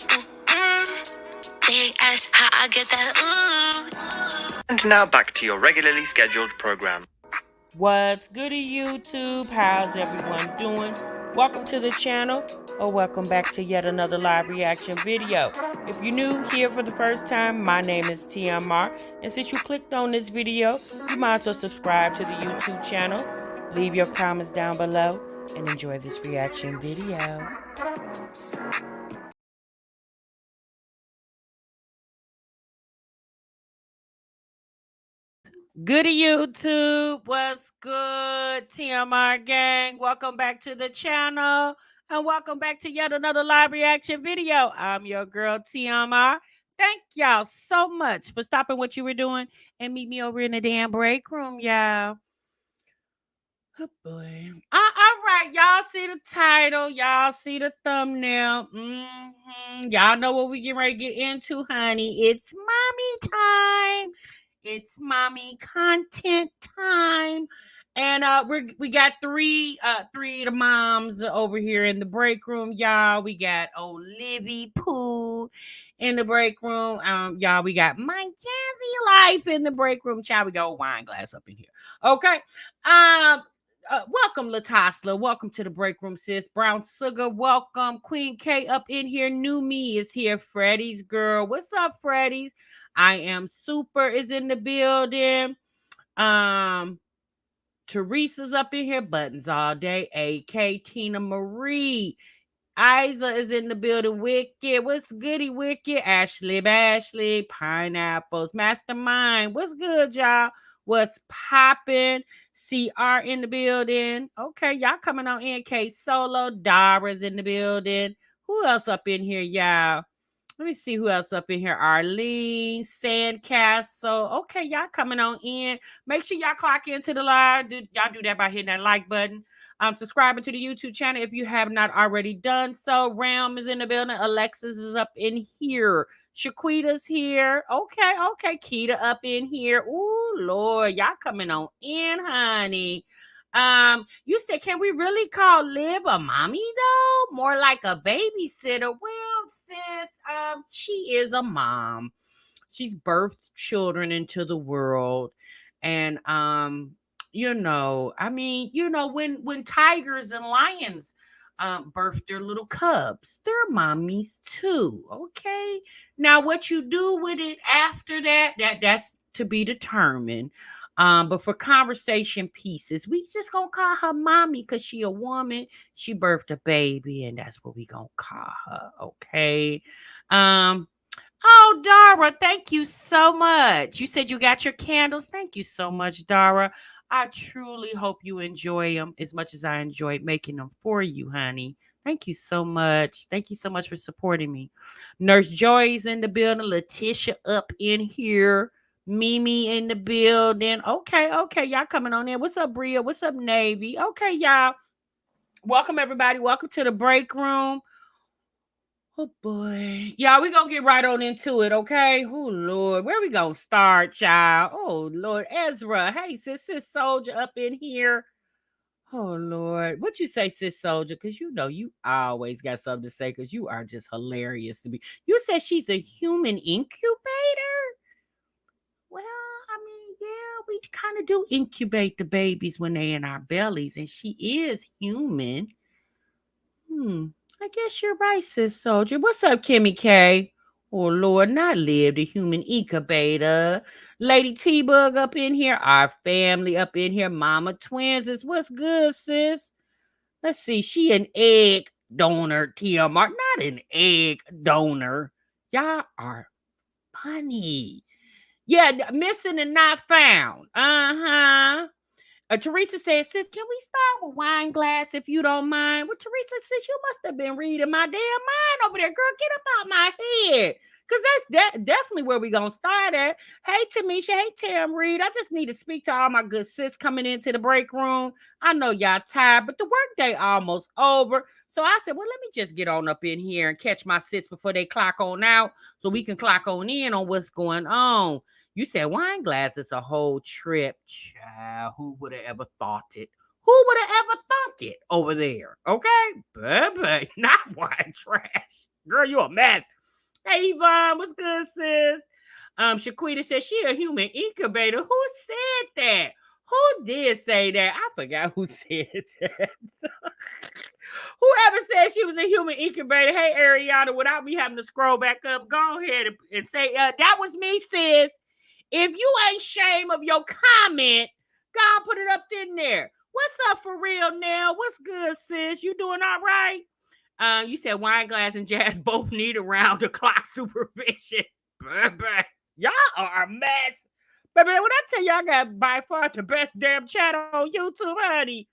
They ask how I get that And now back to your regularly scheduled program. What's goody, YouTube? How's everyone doing? Welcome to the channel, or welcome back to yet another live reaction video. If you're new here for the first time, my name is M.I.A, and since you clicked on this video, you might as well subscribe to the YouTube channel, leave your comments down below, and enjoy this reaction video. Goody YouTube, what's good? TMR gang, welcome back to the channel and welcome back to yet another live reaction video. I'm your girl TMR. Thank y'all so much for stopping what you were doing and meet me over in the damn break room, y'all. Oh boy. All right, y'all see the title, y'all see the thumbnail. Y'all know what we get ready to get into, honey. It's mommy time. It's mommy content time. And we got three of the moms over here in the break room, y'all. We got Olivia Pooh in the break room. Y'all, we got my Jazzy Life in the break room. Child, we got a wine glass up in here. Okay. Welcome, Latasla. Welcome to the break room, sis. Brown Sugar, welcome. Queen K up in here. New Me is here. Freddie's girl. What's up, Freddie's? I am super is in the building. Teresa's up in here. Buttons all day. AK Tina Marie. Isa is in the building. Wicked. What's goody, Wicked? Ashley. Pineapples. Mastermind. What's good, y'all? What's popping? CR in the building. Okay, y'all coming on NK Solo. Dara's in the building. Who else up in here, y'all? Let me see who else up in here. Arlene, Sandcastle. Okay, y'all coming on in. Make sure y'all clock into the live. Y'all do that by hitting that like button. Subscribing to the YouTube channel if you have not already done so. Ram is in the building. Alexis is up in here. Shaquita's here. Okay. Keita up in here. Ooh, Lord, y'all coming on in, honey. You said, can we really call Lib a mommy though? More like a babysitter. Well, sis, she is a mom. She's birthed children into the world. And when tigers and lions birth their little cubs, they're mommies too. Okay. Now, what you do with it after that's to be determined. But for conversation pieces, we just gonna call her mommy because she a woman. She birthed a baby, and that's what we gonna call her. Okay. Oh, Dara, thank you so much. You said you got your candles. Thank you so much, Dara. I truly hope you enjoy them as much as I enjoyed making them for you, honey. Thank you so much. Thank you so much for supporting me. Nurse Joy's in the building. Letitia up in here. Mimi in the building. Okay. Y'all coming on in. What's up, Bria? What's up, Navy? Okay, y'all. Welcome, everybody. Welcome to the break room. Oh boy. Y'all, we gonna get right on into it, okay? Oh Lord. Where we gonna start, child? Oh Lord. Ezra. Hey, sis soldier up in here. Oh Lord. What you say, sis soldier? Because you know you always got something to say because you are just hilarious to me. You said she's a human incubator? Well, I mean, yeah, we kind of do incubate the babies when they're in our bellies, and she is human. I guess you're right, sis soldier. What's up, Kimmy K? Oh Lord, not live the human incubator. Lady T-Bug up in here, our family up in here, Mama Twins is what's good, sis. Let's see, she an egg donor, TMR, not an egg donor. Y'all are funny. Yeah, missing and not found. Teresa says, sis, can we start with wine glass if you don't mind? Well, Teresa says, you must have been reading my damn mind over there. Girl, get up out my head. Because that's definitely where we're going to start at. Hey, Tamisha. Hey, Tam Reed. I just need to speak to all my good sis coming into the break room. I know y'all tired, but the workday almost over. So I said, well, let me just get on up in here and catch my sis before they clock on out so we can clock on in on what's going on. You said wine glass is a whole trip. Child, who would have ever thought it? Who would have ever thought it over there? Okay? Baby, not wine trash. Girl, you a mess. Hey, Yvonne, what's good, sis? Shaquita said she a human incubator. Who said that? Who did say that? I forgot who said that. Whoever said she was a human incubator, hey, Ariana, without me having to scroll back up, go ahead and say, that was me, sis. If you ain't shame of your comment, God put it up in there. What's up for real now? What's good, sis? You doing all right? You said wine glass and jazz both need around the clock supervision. Y'all are a mess. But man, when I tell you I got by far the best damn chat on YouTube, honey.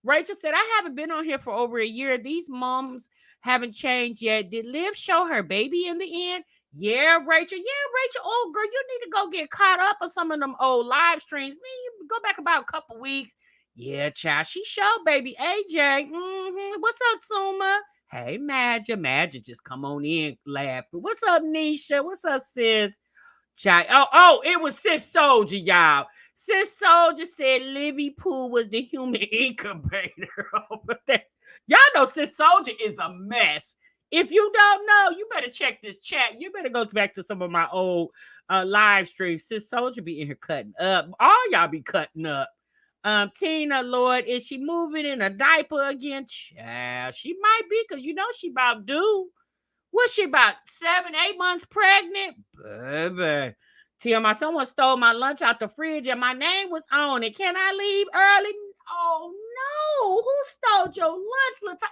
Rachel said, I haven't been on here for over a year. These moms haven't changed yet. Did Liv show her baby in the end? Yeah, Rachel. Yeah, Rachel. Oh, girl, you need to go get caught up on some of them old live streams. Man, you go back about a couple weeks. Yeah, child. She showed baby AJ. What's up, Suma? Hey, Madja just come on in, laugh. What's up, Nisha? What's up, sis? Child. It was Sis Soldier, y'all. Sis Soldier said Libby Pooh was the human incubator over there. Y'all know Sis Soldier is a mess. If you don't know, you better check this chat. You better go back to some of my old live streams. Sis Soldier be in here cutting up. All y'all be cutting up. Tina Lord, is she moving in a diaper again? Child, she might be, because you know she about due. What's she about 7, 8 months pregnant? Baby. TMI, someone stole my lunch out the fridge and my name was on it. Can I leave early? Oh no. Who stole your lunch, Latasha?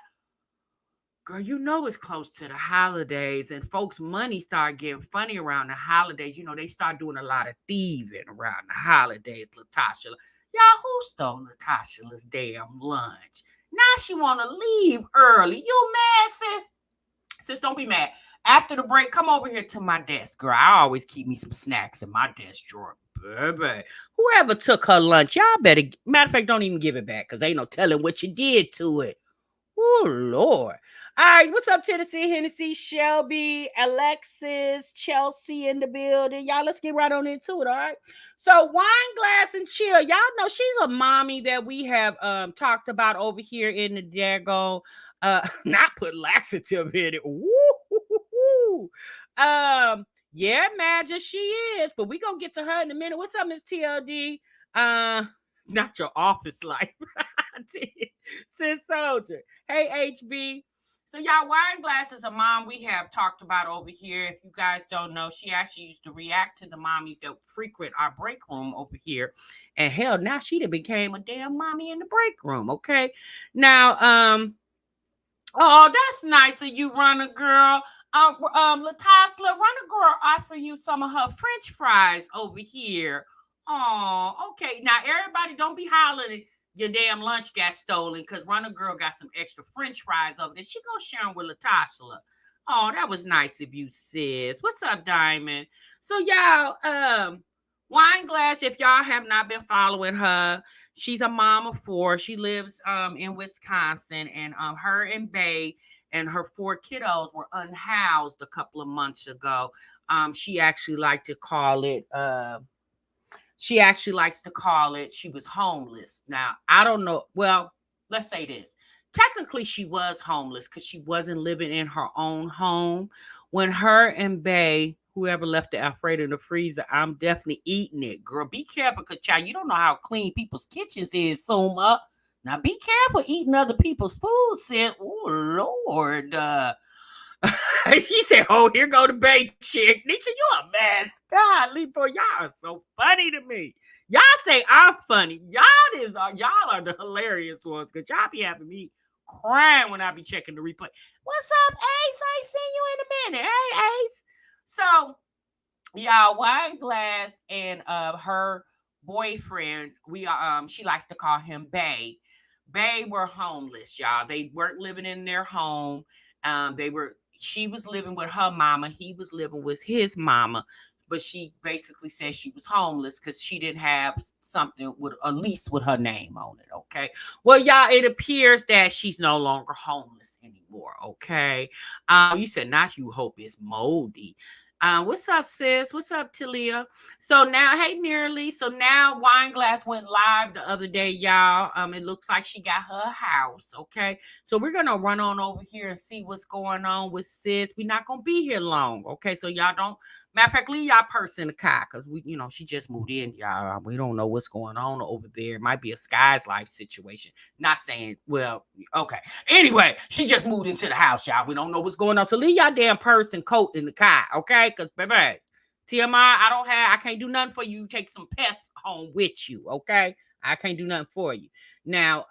Girl, you know it's close to the holidays and folks' money start getting funny around the holidays. You know, they start doing a lot of thieving around the holidays, Latasha. Y'all, who stole Latasha's damn lunch? Now she want to leave early. You mad, sis? Sis, don't be mad. After the break, come over here to my desk, girl. I always keep me some snacks in my desk drawer. Baby. Whoever took her lunch, y'all better, matter of fact, don't even give it back, because ain't no telling what you did to it. Oh, Lord. All right, what's up, Tennessee, Hennessy, Shelby, Alexis, Chelsea in the building? Y'all, let's get right on into it, all right? So, Wine Glass and Chill, y'all know she's a mommy that we have talked about over here in the daggone, not put laxative in it. Woo. Yeah, Madja, she is, but we gonna get to her in a minute. What's up, Miss TLD? Not your office life. Sis Soldier. Hey, HB. So, y'all, Wine Glass is a mom we have talked about over here. If you guys don't know, she actually used to react to the mommies that frequent our break room over here. And hell, now she done became a damn mommy in the break room, okay? Now, oh, that's nice of you, Runner Girl. Latasha, Runner Girl offer you some of her French fries over here. Oh, okay. Now, everybody don't be hollering your damn lunch got stolen, because Runner Girl got some extra French fries over there. She gonna share them with Latasha. Oh, that was nice of you, sis. What's up, Diamond? So, y'all, Wine Glass, if y'all have not been following her, she's a mom of 4. She lives in Wisconsin, and her and Bae and her 4 kiddos were unhoused a couple of months ago. She actually liked to call it she was homeless. Now, I don't know. Well, let's say this. Technically, she was homeless because she wasn't living in her own home. When her and Bae, whoever left the Alfredo in the freezer, I'm definitely eating it. Girl, be careful, because, child, you don't know how clean people's kitchens is, Suma. Now, be careful eating other people's food, sis. Oh, Lord. He said, oh, here go the Bae chick. Nisha, you a mess. God, Lipo, y'all are so funny to me. Y'all say I'm funny. Y'all are the hilarious ones, because y'all be having me crying when I be checking the replay. What's up, Ace? I ain't seen you in a minute. Hey, Ace. So, y'all, Wine Glass and her boyfriend, she likes to call him Bae. Bae were homeless, y'all. They weren't living in their home. She was living with her mama. He was living with his mama. But she basically said she was homeless because she didn't have something with a lease with her name on it. Okay. Well, y'all, it appears that she's no longer homeless anymore. Okay. You said not you hope it's moldy. What's up, sis? What's up, Talia? So now, hey, Nearly. So now, Wine Glass went live the other day, y'all. It looks like she got her house. Okay, so we're gonna run on over here and see what's going on with sis. We're not gonna be here long. Okay, so y'all don't. Matter of fact, leave y'all purse in the car because she just moved in, y'all. We don't know what's going on over there. It might be a Sky's Life situation. Not saying, well, okay. Anyway, she just moved into the house, y'all. We don't know what's going on. So leave y'all damn purse and coat in the car, okay? Because, baby, TMI, I can't do nothing for you. Take some pests home with you, okay? I can't do nothing for you. Now,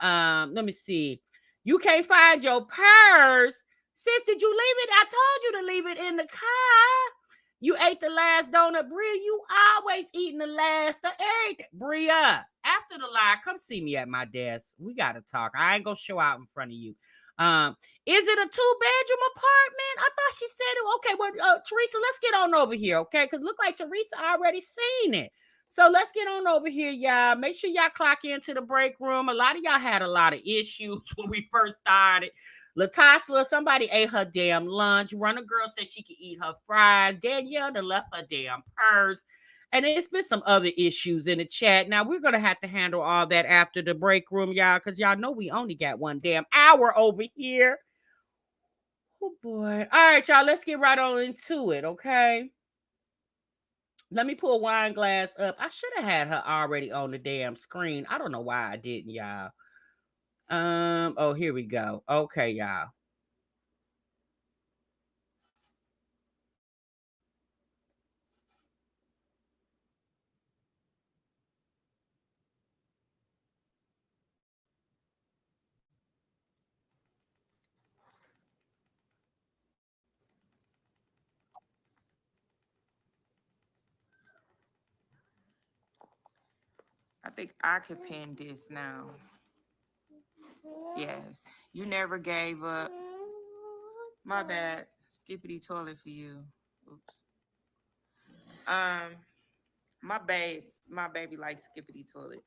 let me see. You can't find your purse. Sis, did you leave it? I told you to leave it in the car. You ate the last donut, Bria. You always eating the last of everything. Bria, after the live, come see me at my desk. We got to talk. I ain't going to show out in front of you. Is it a 2-bedroom apartment? I thought she said it. Okay, well, Teresa, let's get on over here, okay? Because look like Teresa already seen it. So let's get on over here, y'all. Make sure y'all clock into the break room. A lot of y'all had a lot of issues when we first started. Latasha, somebody ate her damn lunch. Runner girl said she could eat her fries. Danielle done left her damn purse. And it's been some other issues in the chat. Now, we're going to have to handle all that after the break room, y'all, because y'all know we only got one damn hour over here. Oh, boy. All right, y'all, let's get right on into it, okay? Let me pull Wine Glass up. I should have had her already on the damn screen. I don't know why I didn't, y'all. Oh, here we go. Okay, y'all. I think I could pin this now. Yes. You never gave up. My bad. Skippity toilet for you. Oops. Um, my baby likes skippity toilet.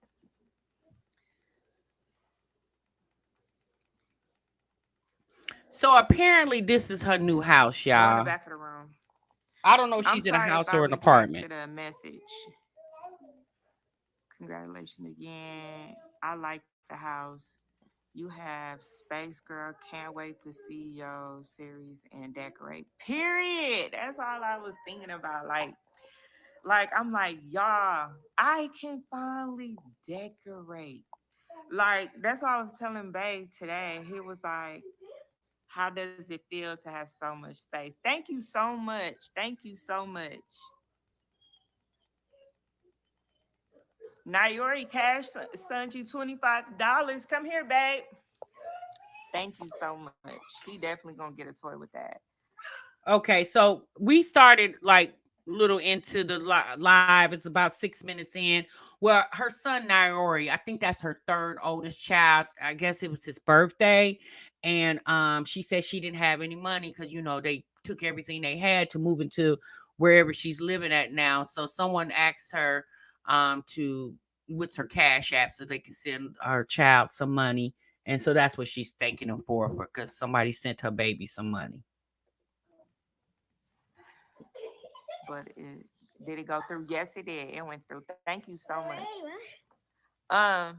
So apparently this is her new house, Go in the y'all. back of the room. I don't know if I'm she's in a sorry if house I or an apartment. rejected a message. Congratulations again. I like the house. You have Space Girl. Can't wait to see your series and decorate. Period. That's all I was thinking about. Like I'm like, y'all, I can finally decorate. Like that's what I was telling Bae today. He was like, how does it feel to have so much space? Thank you so much. Thank you so much. Nayori Cash sent you $25. Come here, babe. Thank you so much. He definitely gonna get a toy with that. Okay, so we started like little into the live. It's about 6 minutes in. Well, her son Naori, I think that's her third oldest child. I guess it was his birthday, and she said she didn't have any money because they took everything they had to move into wherever she's living at now. So someone asked her to what's her cash app so they can send her child some money, and so that's what she's thanking them for because somebody sent her baby some money. But did it go through? Yes, it did. It went through. Thank you so much. Um,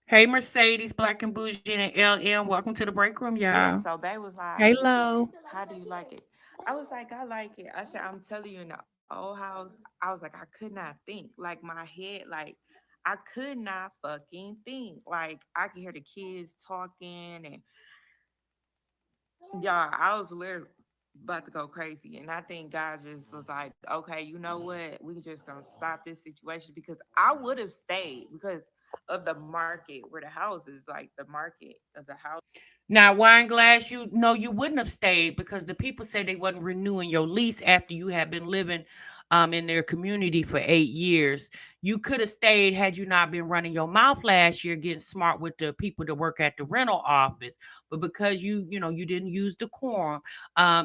Hey, Mercedes, Black and Bougie, and LM. Welcome to the break room, yeah. y'all. So Bay was like, Hello. "How do you like it?" I was like, "I like it." I said, "I'm telling you, in the old house, I was like, I could not think. Like my head, like I could not fucking think. Like I could hear the kids talking and yeah, I was literally about to go crazy. And I think God just was like, okay, you know what? We just gonna stop this situation because I would have stayed because of the market where the house is, like the market of the house. Now, Wine Glass, you know you wouldn't have stayed because the people said they wasn't renewing your lease after you had been living in their community for 8 years. You could have stayed had you not been running your mouth last year, getting smart with the people that work at the rental office. But because you didn't use the quorum,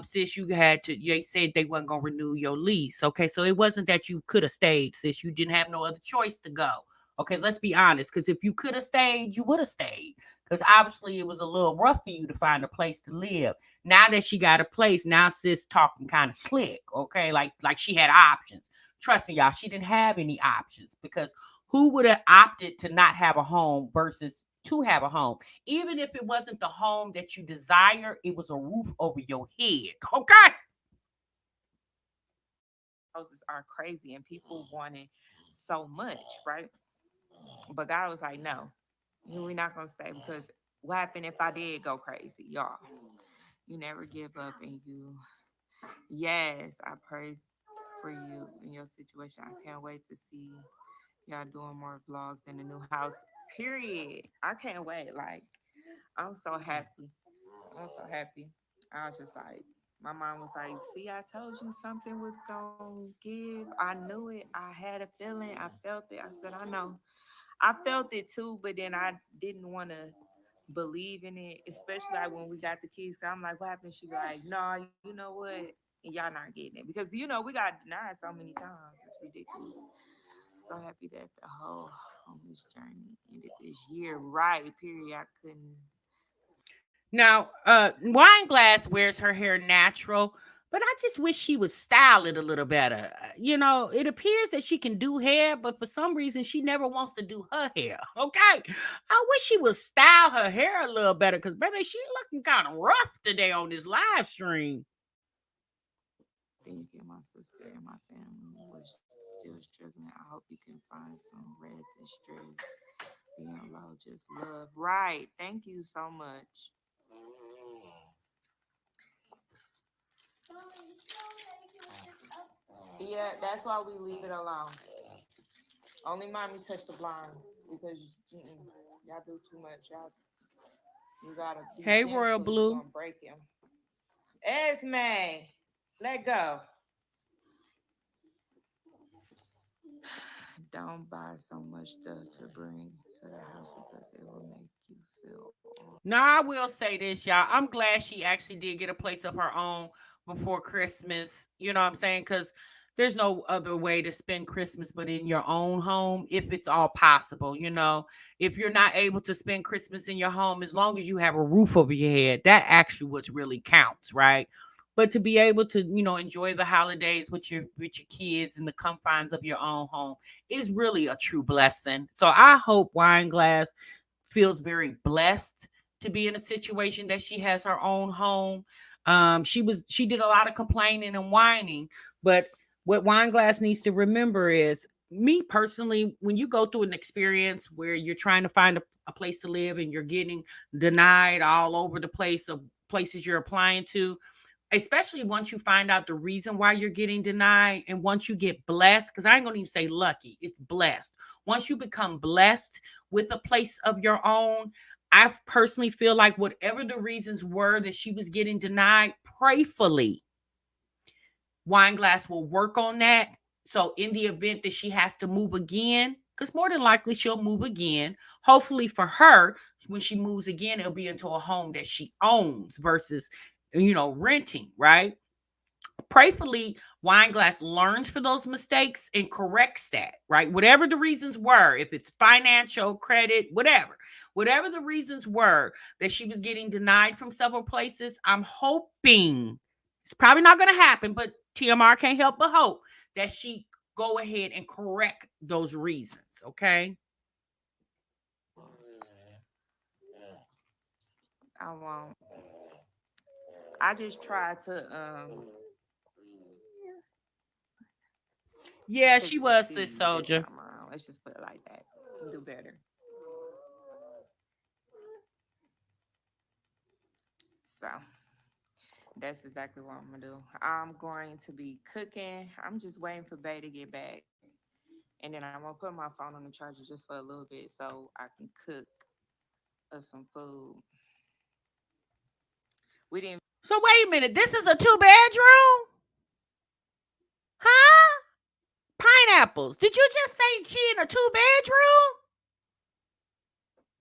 sis, you had to. They said they wasn't gonna renew your lease. Okay, so it wasn't that you could have stayed, sis. You didn't have no other choice to go. Okay, let's be honest. Because if you could have stayed, you would have stayed. because obviously it was a little rough for you to find a place to live. Now that she got a place, now sis talking kind of slick, okay? Like she had options. Trust me, y'all, she didn't have any options because who would have opted to not have a home versus to have a home? Even if it wasn't the home that you desire, it was a roof over your head, okay? Houses are crazy and people wanted so much, right? But God was like, no, we're not gonna stay because what happened if I did go crazy, y'all? You never give up and you yes, I pray for you in your situation. I can't wait to see y'all doing more vlogs in the new house. Period. I can't wait. Like, I'm so happy. I'm so happy. I was just like, my mom was like, see, I told you something was gonna give. I knew it. I had a feeling. I felt it. I said, I know. I felt it too, but then I didn't want to believe in it, especially like when we got the keys. Cause I'm like, what happened? She be like, no, you know what? And y'all not getting it because we got denied so many times. It's ridiculous. So happy that the whole homeless journey ended this year. Right, period. I couldn't. Now, Wine Glass wears her hair natural, but I just wish she would style it a little better. It appears that she can do hair, but for some reason she never wants to do her hair. Okay, I wish she would style her hair a little better because baby, she looking kind of rough today on this live stream. Thinking my sister and my family was still struggling. I hope you can find some rest and stress. Being low, just love. Right. Thank you so much. Yeah, that's why we leave it alone. Only mommy touch the blinds because y'all do too much. You gotta be Hey, Royal gentle. You Blue. gonna break him. Esme, let go. Don't buy so much stuff to bring to the house because it will make you feel all. Now, I will say this, y'all. I'm glad she actually did get a place of her own before Christmas. You know what I'm saying? Because there's no other way to spend Christmas but in your own home if it's all possible. If you're not able to spend Christmas in your home, as long as you have a roof over your head, that actually what really counts, right? But to be able to, enjoy the holidays with your kids in the confines of your own home is really a true blessing. So I hope Wine Glass feels very blessed to be in a situation that she has her own home. She did a lot of complaining and whining, but what Wine Glass needs to remember is me personally, when you go through an experience where you're trying to find a place to live and you're getting denied all over the place of places you're applying to, especially once you find out the reason why you're getting denied and once you get blessed, because I ain't gonna even say lucky, it's blessed. Once you become blessed with a place of your own, I personally feel like whatever the reasons were that she was getting denied, prayfully Wine Glass will work on that. So in the event that she has to move again, because more than likely she'll move again, hopefully for her, when she moves again, it'll be into a home that she owns versus renting, right? Prayfully, Wine Glass learns for those mistakes and corrects that, right? Whatever the reasons were, if it's financial, credit, whatever the reasons were that she was getting denied from several places, I'm hoping it's probably not going to happen, but TMR can't help but hope that she go ahead and correct those reasons, okay? I won't. I just try to Yeah, to she was this succeed this soldier. time around. Let's just put it like that. Do better. So that's exactly what I'm gonna do. I'm going to be cooking. I'm just waiting for Bay to get back. And then I'm gonna put my phone on the charger just for a little bit so I can cook us some food. We didn't So wait a minute, this is a two-bedroom? Huh? Pineapples. Did you just say she in a two-bedroom?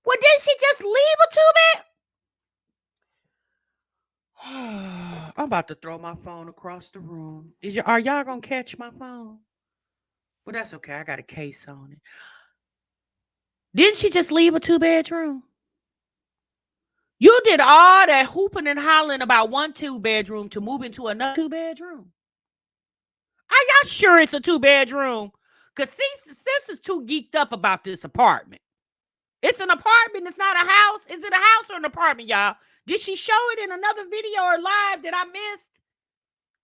Well, did she just leave a two-bed? I'm about to throw my phone across the room. Are y'all gonna catch my phone? Well, that's okay. I got a case on it. Didn't she just leave a two-bedroom? You did all that hooping and hollering about one 2-bedroom to move into another 2-bedroom. Are y'all sure it's a 2-bedroom? Because sis is too geeked up about this apartment. It's an apartment. It's not a house. Is it a house or an apartment, y'all? Did she show it in another video or live that I missed?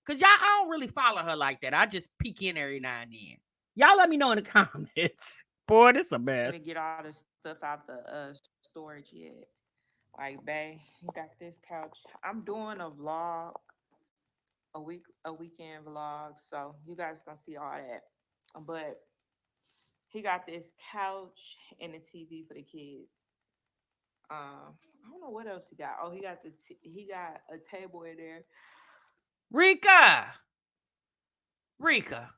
Because y'all, I don't really follow her like that. I just peek in every now and then. Y'all let me know in the comments. Boy, this a mess. Let me get all the stuff out the storage yet. Like, babe, you got this couch. I'm doing a vlog, a weekend vlog, so you guys gonna see all that. But he got this couch and a TV for the kids. I don't know what else he got. Oh, he got a table in there. Rika, Rika,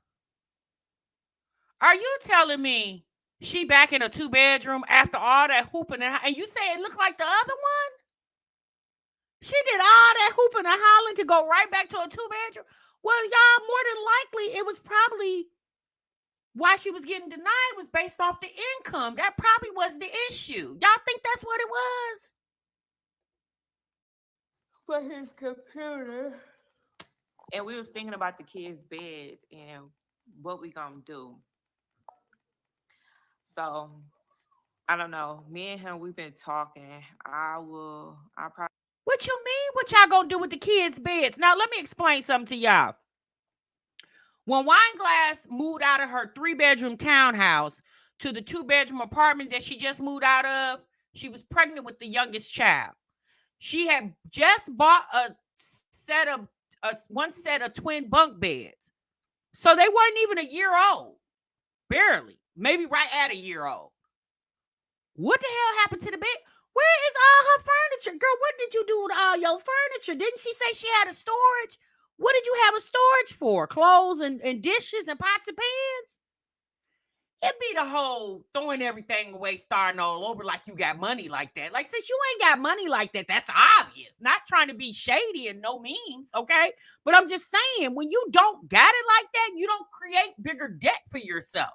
are you telling me she back in a 2-bedroom after all that hooping and you say it looked like the other one? She did all that hooping and hollering to go right back to a 2-bedroom. Well, y'all, more than likely, it was probably why she was getting denied was based off the income. That probably was the issue. Y'all think that's what it was? For his computer. And we was thinking about the kids' beds and what we gonna do. So I don't know. Me and him, we've been talking. I probably What you mean? What y'all gonna do with the kids' beds? Now, let me explain something to y'all. When Wineglass moved out of her 3-bedroom townhouse to the 2-bedroom apartment that she just moved out of, she was pregnant with the youngest child. She had just bought one set of twin bunk beds. So they weren't even a year old. Barely. Maybe right at a year old. What the hell happened to the bed? Where is all her furniture? Girl, what did you do with all your furniture? Didn't she say she had a storage? What did you have a storage for? Clothes and dishes and pots and pans? It be the whole throwing everything away, starting all over like you got money like that. Like, since you ain't got money like that, that's obvious. Not trying to be shady in no means, okay? But I'm just saying, when you don't got it like that, you don't create bigger debt for yourself.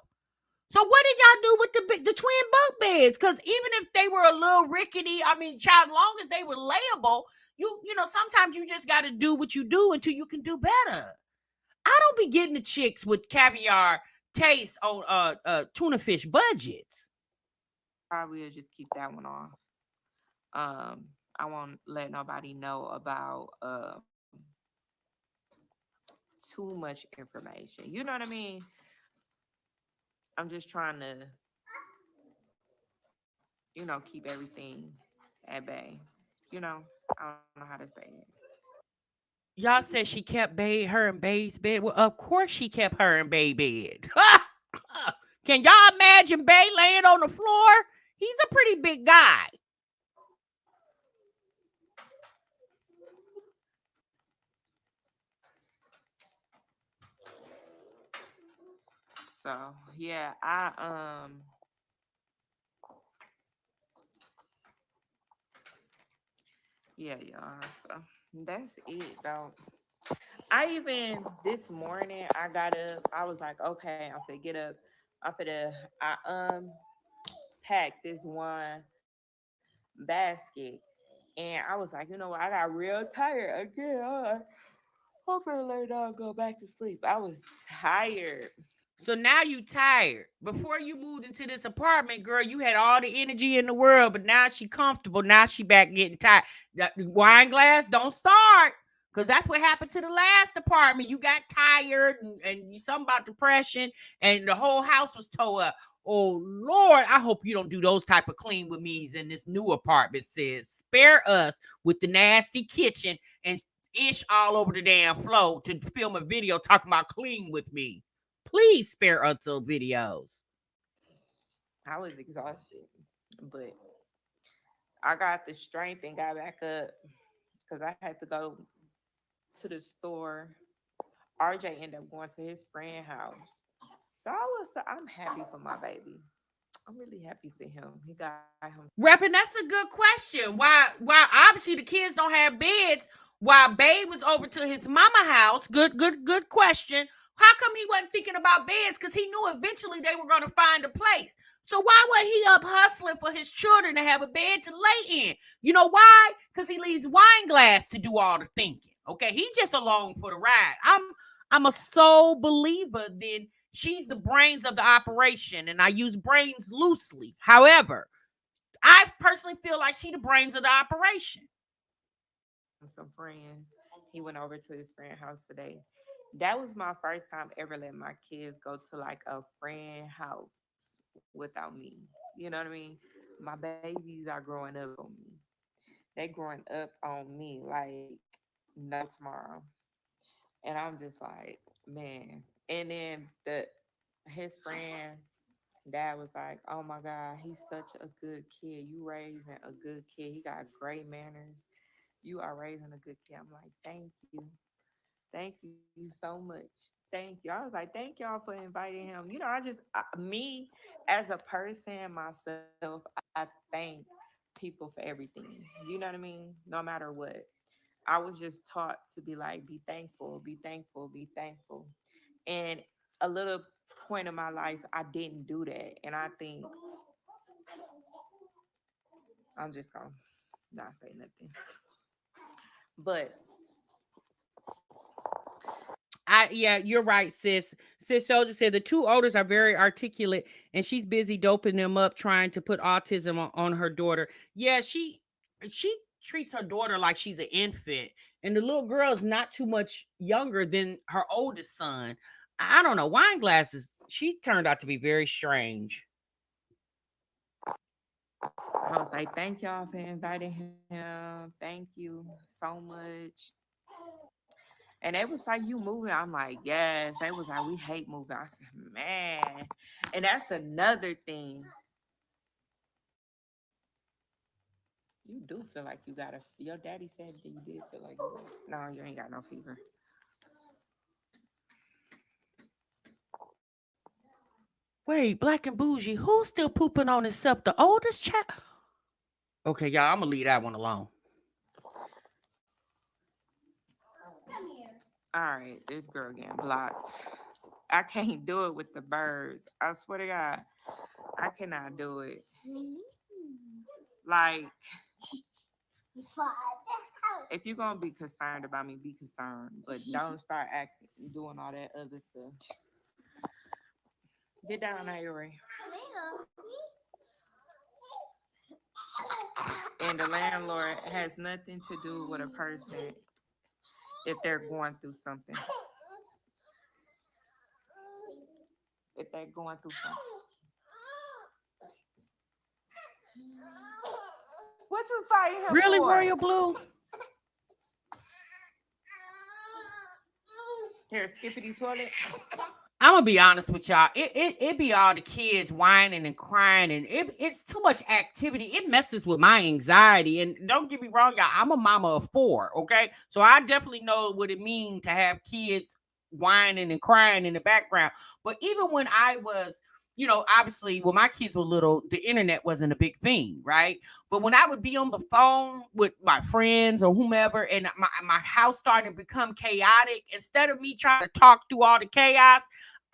So what did y'all do with the twin bunk beds? Because even if they were a little rickety, I mean, child, long as they were layable, you know, sometimes you just got to do what you do until you can do better. I don't be getting the chicks with caviar taste on tuna fish budgets. will just keep that one off. I won't let nobody know about too much information. You know what I mean? I'm just trying to, keep everything at bay. You know, I don't know how to say it. Y'all said she kept her and Bay's bed. Well, of course she kept her and Bay bed. Can y'all imagine Bay laying on the floor? He's a pretty big guy. So yeah, yeah, y'all. So that's it though. I even this morning I got up. I was like, okay, I'm gonna get up. I packed this one basket, and I was like, you know what? I got real tired again. I'm finna lay down, go back to sleep. I was tired. So now you tired. Before you moved into this apartment, girl, you had all the energy in the world, but now she comfortable. Now she back getting tired. The wine glass, don't start. Because that's what happened to the last apartment. You got tired and you something about depression, and the whole house was tore up. Oh Lord, I hope you don't do those type of clean with me's in this new apartment. Says spare us with the nasty kitchen and ish all over the damn floor to film a video talking about clean with me. Please spare us those videos. I was exhausted, but I got the strength and got back up because I had to go to the store. RJ ended up going to his friend's house. I'm happy for my baby. I'm really happy for him. He got him. Reppin', that's a good question. Why obviously the kids don't have beds while Babe was over to his mama house. Good question. How come he wasn't thinking about beds? Because he knew eventually they were going to find a place. So why wasn't he up hustling for his children to have a bed to lay in? You know why? Because he leaves Wine Glass to do all the thinking. Okay, he just along for the ride. I'm a sole believer that she's the brains of the operation, and I use brains loosely. However, I personally feel like she the brains of the operation. Some friends. He went over to his friend house today. That was my first time ever letting my kids go to like a friend house without me. You know what I mean? My babies are growing up on me. They growing up on me like no tomorrow. And I'm just like, man. And then the his friend dad was like, "Oh my God, he's such a good kid. You raising a good kid. He got great manners. You are raising a good kid." I'm like, thank you so much, thank you. I was like, thank y'all for inviting him. You know, me as a person myself, I thank people for everything. You know what I mean? No matter what. I was just taught to be like, be thankful, be thankful, be thankful. And a little point in my life, I didn't do that. And I think I'm just gonna not say nothing. But Yeah, you're right, sis. Sis Soldier said the two oldest are very articulate, and she's busy doping them up, trying to put autism on her daughter. Yeah, she treats her daughter like she's an infant, and the little girl is not too much younger than her oldest son. I don't know. Wine glasses. She turned out to be very strange. I was like, thank y'all for inviting him. Thank you so much. And they was like, you moving? I'm like, yes. They was like, we hate moving. I said, man. And that's another thing. You do feel like you got a. Your daddy said that you did feel like you. No, you ain't got no fever. Wait, Black and Bougie, who's still pooping on himself? The oldest child? Okay, y'all, I'm gonna leave that one alone. All right, this girl getting blocked. I can't do it with the birds. I swear to God, I cannot do it. Like, if you're gonna be concerned about me, be concerned, but don't start acting, doing all that other stuff. Get down, Irie. And the landlord has nothing to do with a person if they're going through something. If they're going through something. What you fighting him Really, for? Royal Blue? Here, skippity toilet. I'm gonna be honest with y'all. It be all the kids whining and crying, and it's too much activity. It messes with my anxiety. And don't get me wrong, y'all. I'm a mama of four, okay, so I definitely know what it means to have kids whining and crying in the background. But even when I was, obviously when my kids were little, the internet wasn't a big thing, right? But when I would be on the phone with my friends or whomever, and my house started to become chaotic, instead of me trying to talk through all the chaos,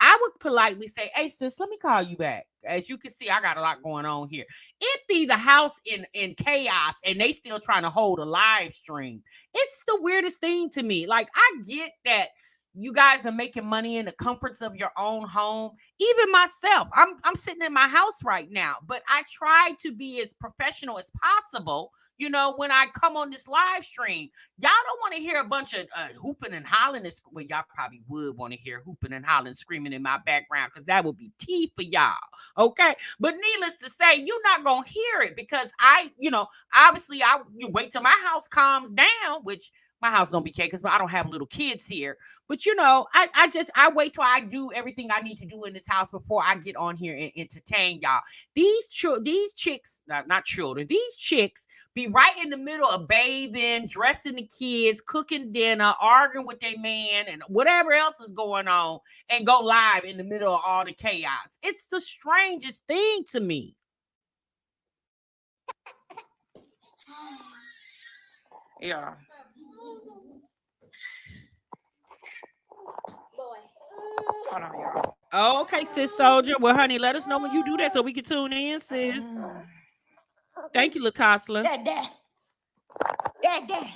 I would politely say, "Hey, sis, let me call you back." As you can see, I got a lot going on here. It be the house in chaos, and they still trying to hold a live stream. It's the weirdest thing to me. Like, I get that you guys are making money in the comforts of your own home. Even myself, I'm sitting in my house right now, but I try to be as professional as possible. When I come on this live stream, y'all don't want to hear a bunch of hooping and hollering. Well, y'all probably would want to hear hooping and hollering, screaming in my background, because that would be tea for y'all. Okay, but needless to say, you're not gonna hear it because obviously you wait till my house calms down, which my house don't be care because I don't have little kids here. But I wait till I do everything I need to do in this house before I get on here and entertain y'all. These chicks, not children, these chicks be right in the middle of bathing, dressing the kids, cooking dinner, arguing with their man, and whatever else is going on, and go live in the middle of all the chaos. It's the strangest thing to me. Yeah. Hold on, y'all. Oh, okay, sis soldier. Well, honey, let us know when you do that so we can tune in, sis. Thank you, Latasla. Dad, dad, dad, dad.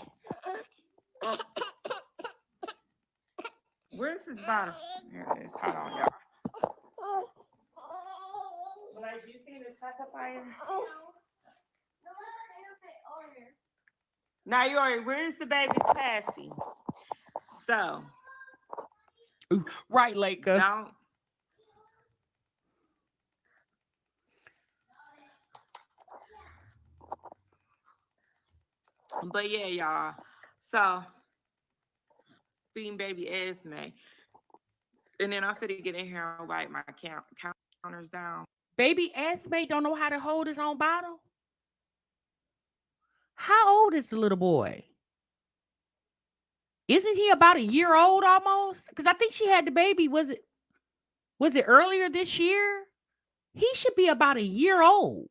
Where's his bottle? Here it is. Hold on, y'all. Like, you see this pacifier? Now, Yori, where's the baby's passy? So, Right, Laker. don't. But yeah, y'all. So, feeding baby Esme. And then I'm finna get in here and wipe my counters down. Baby Esme don't know how to hold his own bottle. How old is the little boy? Isn't he about a year old almost? Because I think she had the baby. Was it earlier this year? He should be about a year old.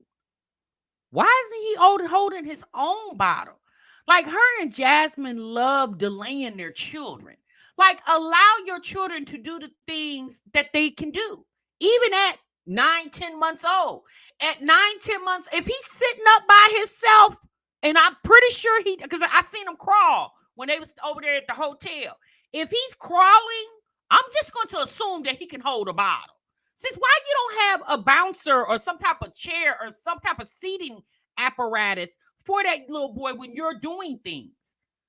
Why isn't he holding his own bottle? Like her and Jasmine love delaying their children. Like allow your children to do the things that they can do, even at 9, 10 months old. At 9, 10 months, if he's sitting up by himself, and I'm pretty sure because I seen him crawl when they was over there at the hotel. If he's crawling, I'm just going to assume that he can hold a bottle. Sis, why you don't have a bouncer or some type of chair or some type of seating apparatus for that little boy when you're doing things?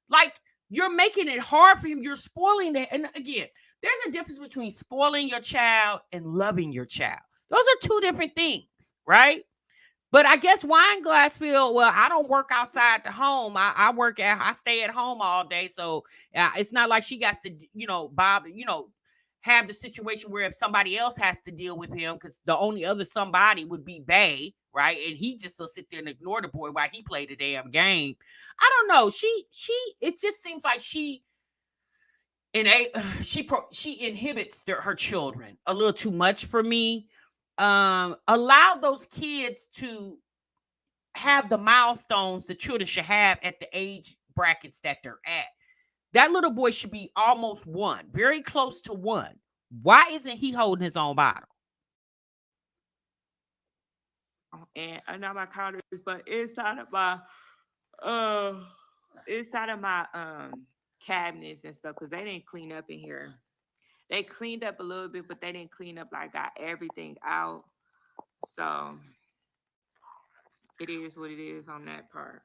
Like you're making it hard for him. You're spoiling it. And again, there's a difference between spoiling your child and loving your child. Those are two different things, right? But I guess Wine Glassfield, well, I don't work outside the home. I stay at home all day. So it's not like she got to, bother, have the situation where if somebody else has to deal with him, because the only other somebody would be Bay, right? And he just will sit there and ignore the boy while he played the damn game. I don't know. It just seems like she inhibits her children a little too much for me. Allow those kids to have the milestones the children should have at the age brackets that they're at. That little boy should be almost one, very close to one. Why isn't he holding his own bottle? And I know my counters, but uh inside of my cabinets and stuff, because they didn't clean up in here. They cleaned up a little bit, but they didn't clean up like got everything out. So it is what it is on that part.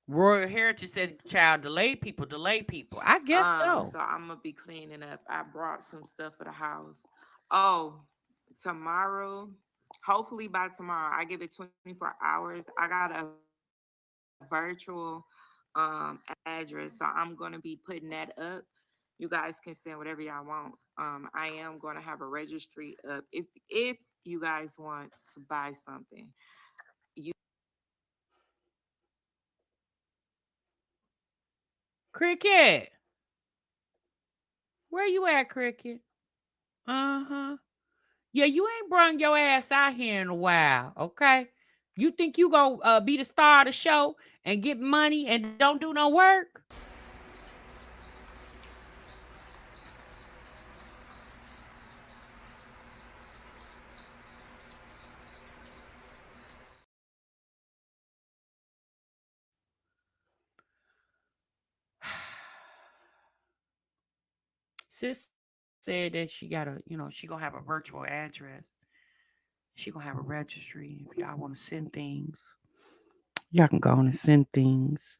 Royal Heritage said, "Child, delay people, delay people." I guess so. So I'm gonna be cleaning up. I brought some stuff for the house. Oh, tomorrow, hopefully by tomorrow, I give it 24 hours. I got a virtual address, so I'm gonna be putting that up. You guys can send whatever y'all want. I am gonna have a registry up if you guys want to buy something. You Cricket, where you at, Cricket? Uh-huh. Yeah, you ain't brung your ass out here in a while, okay? You think you gonna be the star of the show and get money and don't do no work? Sis said that she got she gonna have a virtual address. She gonna have a registry. If y'all want to send things, y'all can go on and send things.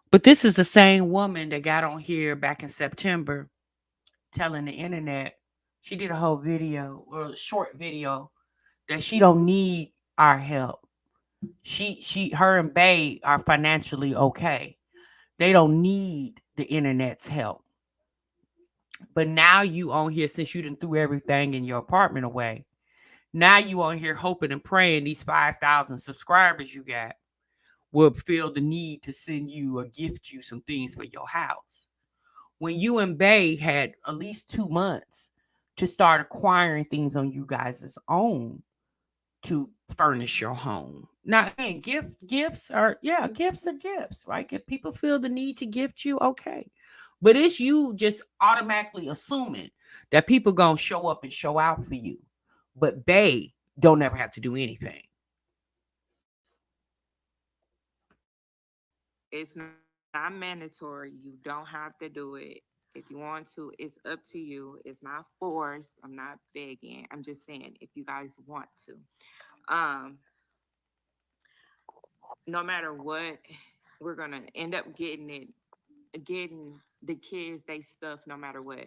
But this is the same woman that got on here back in September telling the internet. She did a whole video or a short video that she don't need our help. Her and Bae are financially okay. They don't need the internet's help. But now you on here, since you done threw everything in your apartment away. Now you on here hoping and praying these 5,000 subscribers you got will feel the need to send you or gift you some things for your house. When you and Bae had at least 2 months to start acquiring things on you guys' own to furnish your home. Now, again, gifts are gifts, right? If people feel the need to gift you, okay. But it's you just automatically assuming. that people gonna show up and show out for you. But they don't ever have to do anything. It's not mandatory. You don't have to do it. If you want to, it's up to you. It's not forced. I'm not begging. I'm just saying if you guys want to. Um, no matter what, we're gonna end up getting the kids they stuff no matter what.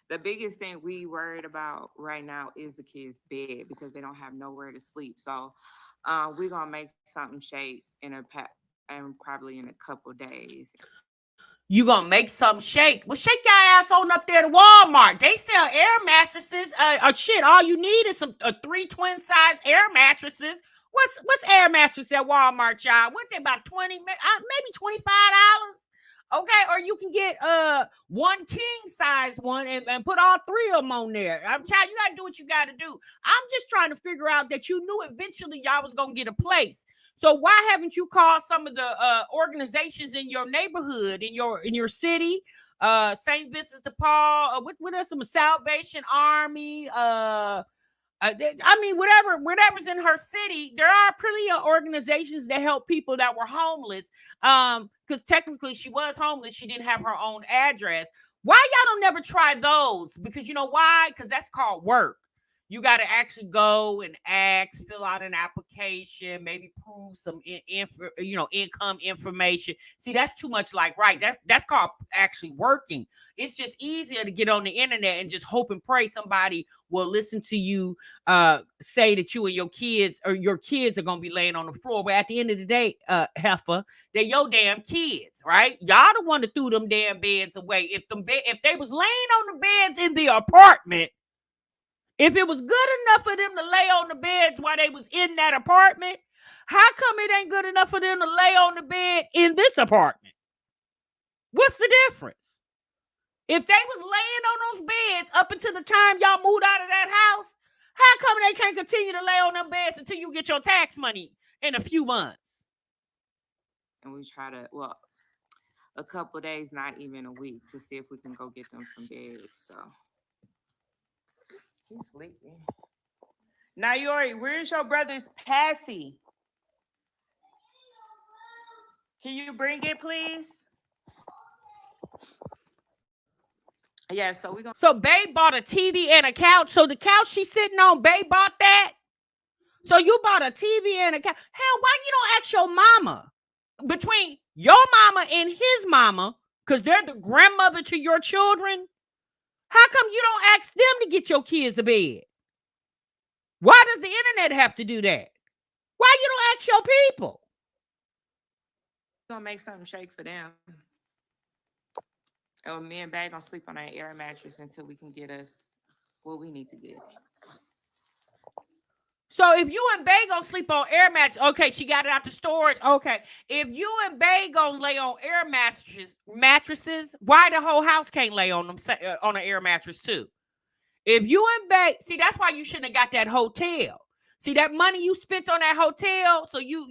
The biggest thing we worried about right now is the kids' bed because they don't have nowhere to sleep. So we're gonna make something shake and probably in a couple days. You gonna make something shake. Well, shake your ass on up there to Walmart. They sell air mattresses. Shit, all you need is some 3 twin size air mattresses. What's air mattress at Walmart, y'all? What they about 20, maybe $25? Okay, or you can get one king size one and put all three of them on there. I'm telling you, gotta do what you gotta do. I'm just trying to figure out that you knew eventually y'all was gonna get a place. So why haven't you called some of the organizations in your neighborhood, in your city? St. Vincent de Paul, what else? Some Salvation Army, I mean, whatever's in her city, there are plenty of organizations that help people that were homeless. Because technically she was homeless, she didn't have her own address. Why y'all don't never try those? Because you know why? Because that's called work. You got to actually go and ask, fill out an application, maybe prove some income information. See, that's too much like right. That's called actually working. It's just easier to get on the internet and just hope and pray somebody will listen to you say that you and your kids are gonna be laying on the floor. But at the end of the day, heifer, they're your damn kids, right? Y'all the one that threw them damn beds away. If they was laying on the beds in the apartment, if it was good enough for them to lay on the beds while they was in that apartment, how come it ain't good enough for them to lay on the bed in this apartment? What's the difference? If they was laying on those beds up until the time y'all moved out of that house, how come they can't continue to lay on them beds until you get your tax money in a few months? And we try to, well, a couple days, not even a week, to see if we can go get them some beds. So he's sleeping. Now, Yori, where's your brother's passy? Can you bring it, please? Yeah, so we're gonna. So Babe bought a TV and a couch. So the couch she's sitting on, Babe bought that. So you bought a TV and a couch. Hell, why you don't ask your mama? Between your mama and his mama, because they're the grandmother to your children, how come you don't ask them to get your kids a bed? Why does the internet have to do that? Why you don't ask your people? We're gonna make something shake for them. Oh, me and Bae gonna sleep on an air mattress until we can get us what we need to get. So if you and Bae gonna sleep on air mattresses, okay, she got it out the storage. Okay, if you and Bae gonna lay on air mattresses, why the whole house can't lay on them on an air mattress too? If you and Bae, see, that's why you shouldn't have got that hotel. See, that money you spent on that hotel, so you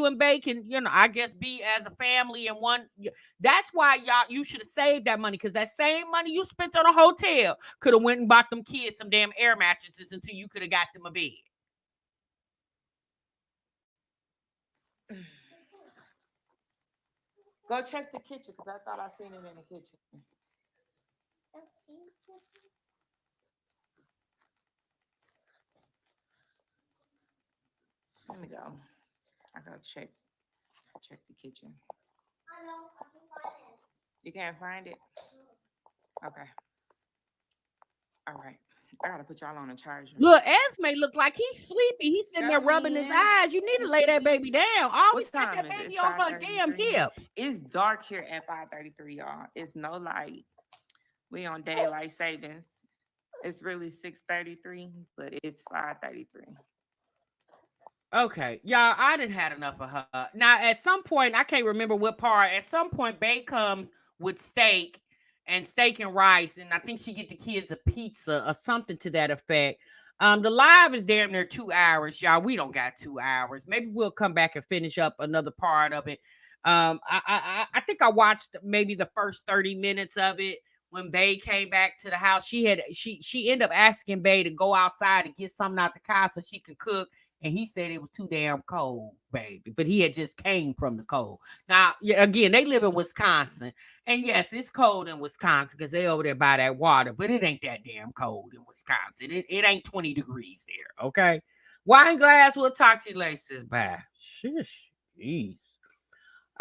and Bae can, I guess, be as a family and one. That's why you should have saved that money, because that same money you spent on a hotel could have went and bought them kids some damn air mattresses until you could have got them a bed. Go check the kitchen, because I thought I seen it in the kitchen. Let me go. I gotta check the kitchen. You can't find it? Okay. All right. I gotta put y'all on a charger. Look, Esme look like he's sleepy. He's sitting there rubbing his eyes. You need to lay that baby down. Always got that baby on her damn hip. It's dark here at 5:33, y'all. It's no light. We on daylight savings. It's really 6:33, but it's 5:33. Okay, y'all, I didn't had enough of her. Now, at some point, I can't remember what part. At some point, Bae comes with steak and rice, and I think she get the kids a pizza or something to that effect. The live is damn near 2 hours, y'all. We don't got 2 hours. Maybe we'll come back and finish up another part of it. I think I watched maybe the first 30 minutes of it. when Bae came back to the house, she ended up asking Bae to go outside and get something out the car so she could cook. And he said it was too damn cold, baby. But he had just came from the cold. Now, yeah, again, they live in Wisconsin. And yes, it's cold in Wisconsin because they over there by that water. But it ain't that damn cold in Wisconsin. It ain't 20 degrees there, okay? Wine glass, we'll talk to you later. Bye. Jeez.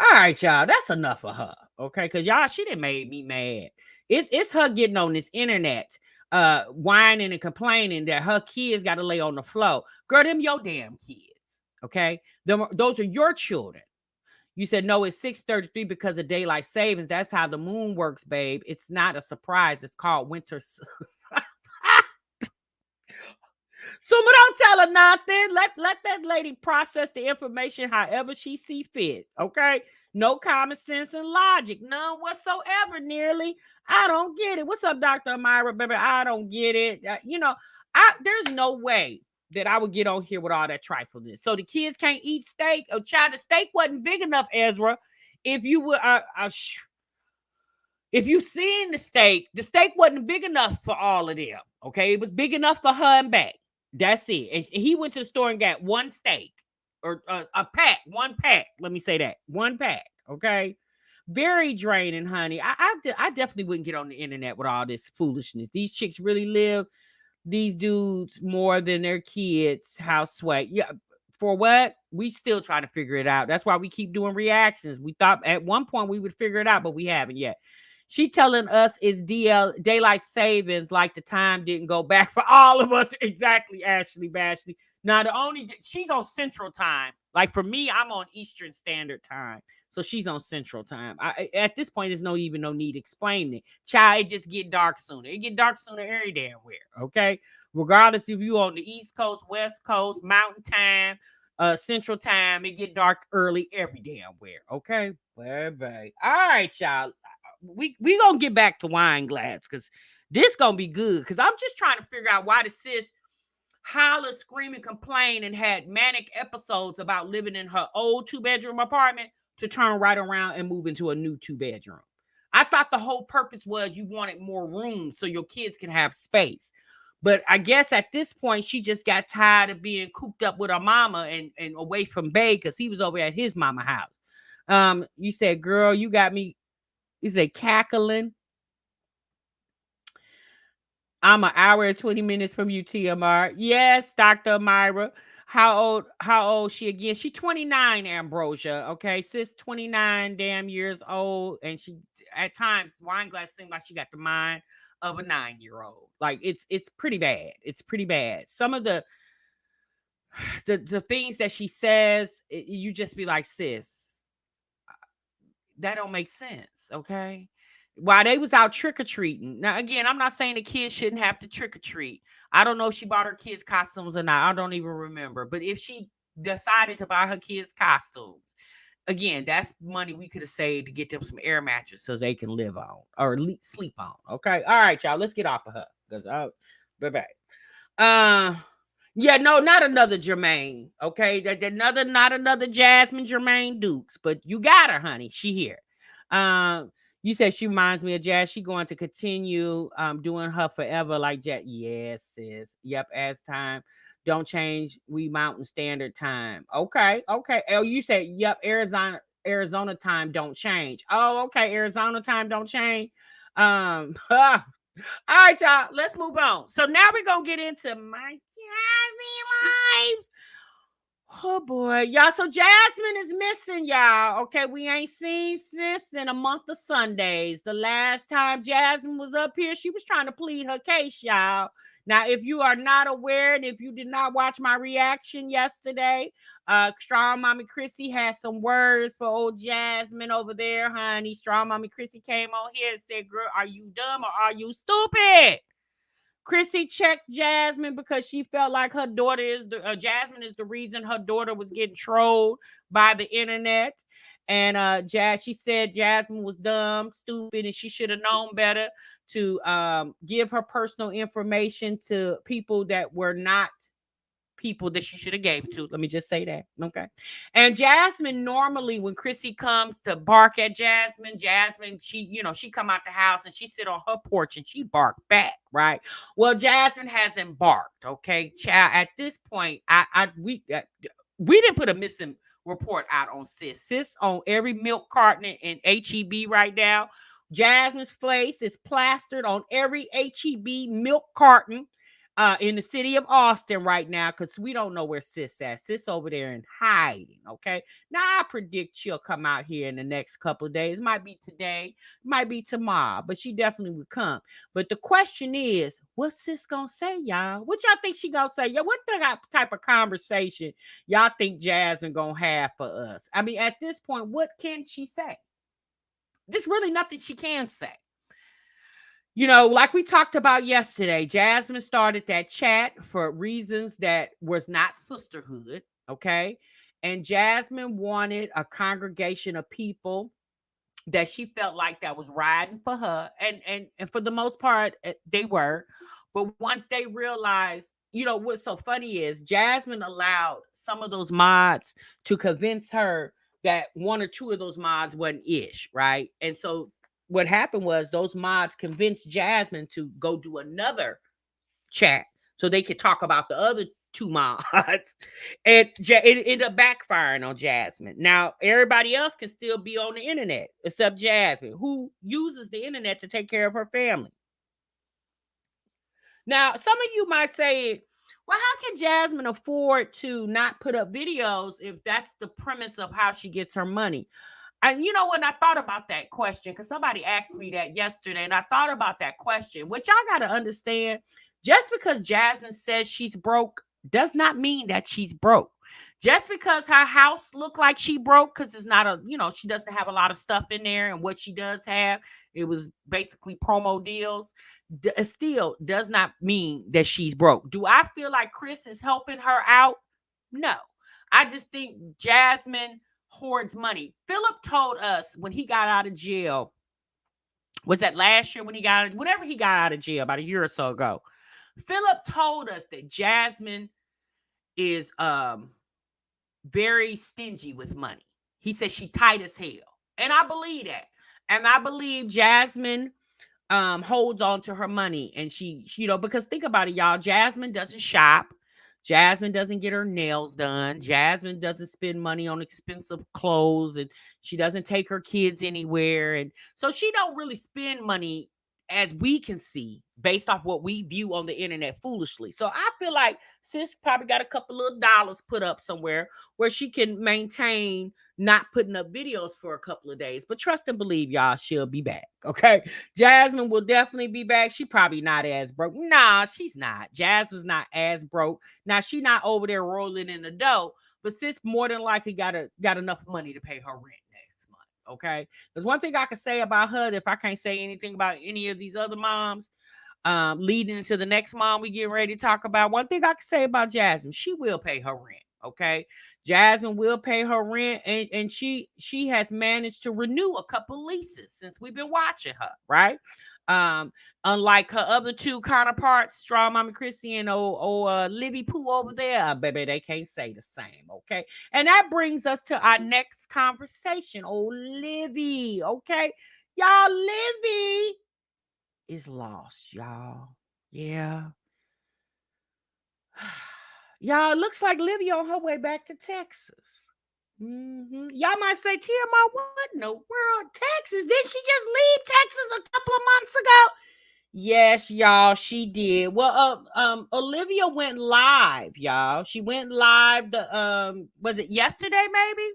All right, y'all. That's enough of her. Okay. Cause y'all, she done made me mad. It's her getting on this internet, whining and complaining that her kids got to lay on the floor. Girl, them your damn kids. Okay. Those are your children. You said no, it's 6:33 because of daylight savings. That's how the moon works, babe. It's not a surprise. It's called winter. Summa don't tell her nothing. Let that lady process the information however she see fit. Okay. No common sense and logic. None whatsoever, nearly. I don't get it. What's up, Dr. M.I.A, baby? I don't get it. There's no way that I would get on here with all that trifleness. So the kids can't eat steak. Oh, child, the steak wasn't big enough, Ezra. If you would if you seen the steak wasn't big enough for all of them. Okay. It was big enough for her and back. That's it. And he went to the store and got one steak or a pack, one pack. Let me say that. One pack. Okay. Very draining, honey. I definitely wouldn't get on the internet with all this foolishness. These chicks really live these dudes more than their kids. How sway. Yeah. For what? We still trying to figure it out. That's why we keep doing reactions. We thought at one point we would figure it out, but we haven't yet. She telling us it's daylight savings, like the time didn't go back for all of us. Exactly, Ashley Bashley. Now she's on Central Time. Like for me, I'm on Eastern Standard Time. So she's on Central Time. At this point, there's no need explaining it. Child, it just get dark sooner. It get dark sooner every damn where. Okay. Regardless if you on the East Coast, West Coast, Mountain Time, Central Time, it get dark early every damn where. Okay. Bye. All right, y'all. We gonna get back to wine glass because this gonna be good. Because I'm just trying to figure out why the sis holler, scream, and complain and had manic episodes about living in her old 2-bedroom apartment to turn right around and move into a new 2-bedroom. I thought the whole purpose was you wanted more room so your kids can have space. But I guess at this point, she just got tired of being cooped up with her mama and away from Bae because he was over at his mama house. You said, girl, you got me. You said cackling. I'm an hour and 20 minutes from you, TMR. Yes, Dr. Myra. How old she again? She 29, Ambrosia. Okay, sis 29 damn years old. And she at times wine glass seems like she got the mind of a 9-year-old. Like it's pretty bad. It's pretty bad. Some of the things that she says, you just be like, sis, that don't make sense. Okay. While they was out trick-or-treating. Now, again, I'm not saying the kids shouldn't have to trick-or-treat. I don't know if she bought her kids costumes or not. I don't even remember. But if she decided to buy her kids costumes, again, that's money we could have saved to get them some air mattress so they can live on or sleep on. Okay. All right, y'all. Let's get off of her. Because bye-bye. Yeah, no, not another Jermaine. Okay. Not another Jasmine Jermaine Dukes, but you got her, honey. She here. You said she reminds me of Jazz. She going to continue doing her forever like Jazz. Yes, sis. Yep, as time. Don't change. We Mountain Standard Time. Okay. Oh, you said, yep, Arizona time don't change. Oh, okay. Arizona time don't change. All right, y'all. Let's move on. So now we're gonna get into my Jazzy life. Oh boy, y'all. So Jasmine is missing, y'all. Okay, we ain't seen sis in a month of Sundays. The last time Jasmine was up here, she was trying to plead her case, y'all. Now, if you are not aware, and if you did not watch my reaction yesterday, Strong Mommy Chrissy had some words for old Jasmine over there, honey. Strong Mommy Chrissy came on here and said, "Girl, are you dumb or are you stupid?" Chrissy checked Jasmine because she felt like her daughter is Jasmine is the reason her daughter was getting trolled by the internet. And she said Jasmine was dumb, stupid, and she should have known better to give her personal information to people that were not people that she should have gave it to. Let me just say that. Okay. And Jasmine, normally when Chrissy comes to bark at Jasmine, she come out the house and she sit on her porch and she bark back, right? Well, Jasmine hasn't barked. Okay. Child, at this point, we didn't put a missing report out on sis. Sis on every milk carton in HEB right now. Jasmine's face is plastered on every HEB milk carton in the city of Austin right now, because we don't know where sis at. Sis over there in hiding. Okay. Now I predict she'll come out here in the next couple of days. Might be today, might be tomorrow, but she definitely will come. But the question is, what's sis gonna say, y'all? What y'all think she gonna say? Yeah, what type of conversation y'all think Jasmine gonna have for us? I mean, at this point, what can she say? There's really nothing she can say. Like we talked about yesterday, Jasmine started that chat for reasons that was not sisterhood, okay? And Jasmine wanted a congregation of people that she felt like that was riding for her, and for the most part they were. But once they realized, what's so funny is Jasmine allowed some of those mods to convince her that one or two of those mods wasn't ish, right? And so what happened was those mods convinced Jasmine to go do another chat so they could talk about the other two mods. And it ended up backfiring on Jasmine. Now everybody else can still be on the internet except Jasmine, who uses the internet to take care of her family. Now some of you might say, well, how can Jasmine afford to not put up videos if that's the premise of how she gets her money? And you know what? I thought about that question because somebody asked me that yesterday, and I thought about that question. What y'all got to understand, just because Jasmine says she's broke does not mean that she's broke. Just because her house look like she broke, because it's not she doesn't have a lot of stuff in there, and what she does have, it was basically promo deals. Still does not mean that she's broke. Do I feel like Chris is helping her out? No. I just think Jasmine hoards money. Philip told us when he got out of jail, was that last year when whenever he got out of jail, about a year or so ago, Philip told us that Jasmine is very stingy with money. He said she tight as hell. And I believe that. And I believe Jasmine holds on to her money, and she because think about it, y'all. Jasmine doesn't shop. Jasmine doesn't get her nails done. Jasmine doesn't spend money on expensive clothes, and she doesn't take her kids anywhere. And so she don't really spend money, as we can see, based off what we view on the internet, foolishly. So I feel like sis probably got a couple little dollars put up somewhere where she can maintain not putting up videos for a couple of days. But trust and believe, y'all, she'll be back. Okay. Jasmine will definitely be back. She probably not as broke. Nah, she's not. Jasmine's not as broke. Now she not over there rolling in the dough, but sis more than likely got enough money to pay her rent next month. Okay. There's one thing I can say about her, if I can't say anything about any of these other moms, leading into the next mom we getting ready to talk about. One thing I can say about Jasmine, she will pay her rent. Okay. Jasmine will pay her rent, and she has managed to renew a couple leases since we've been watching her, right? Um, Unlike her other two counterparts, Strong Mama Chrissy and Libby Pooh over there, baby, they can't say the same, okay? And that brings us to our next conversation. Oh, Livy, okay? Y'all, Livy is lost, y'all. Yeah. Y'all, it looks like Livy on her way back to Texas. Y'all might say, TMI, what in the world? Texas? Didn't she just leave Texas a couple of months ago? Yes, y'all, she did. Well, Olivia went live, y'all. She went live was it yesterday, maybe?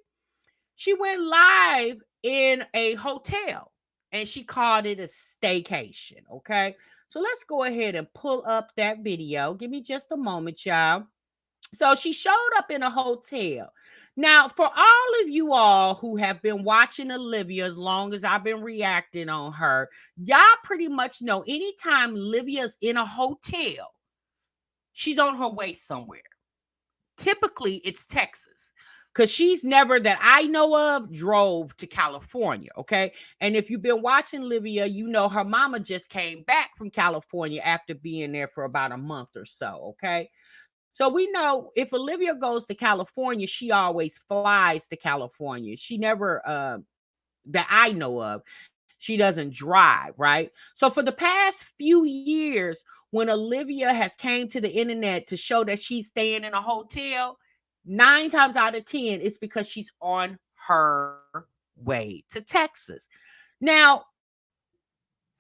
She went live in a hotel and she called it a staycation, okay? So let's go ahead and pull up that video. Give me just a moment, y'all. So she showed up in a hotel. Now, for all of you all who have been watching Olivia as long as I've been reacting on her, y'all pretty much know anytime Olivia's in a hotel, she's on her way somewhere. Typically, it's Texas. Because she's never, that I know of, drove to California, okay? And if you've been watching Olivia, you know her mama just came back from California after being there for about a month or so, okay? So we know if Olivia goes to California, she always flies to California. She never, that I know of, she doesn't drive, right? So for the past few years, when Olivia has came to the internet to show that she's staying in a hotel, 9 times out of 10, it's because she's on her way to Texas. Now,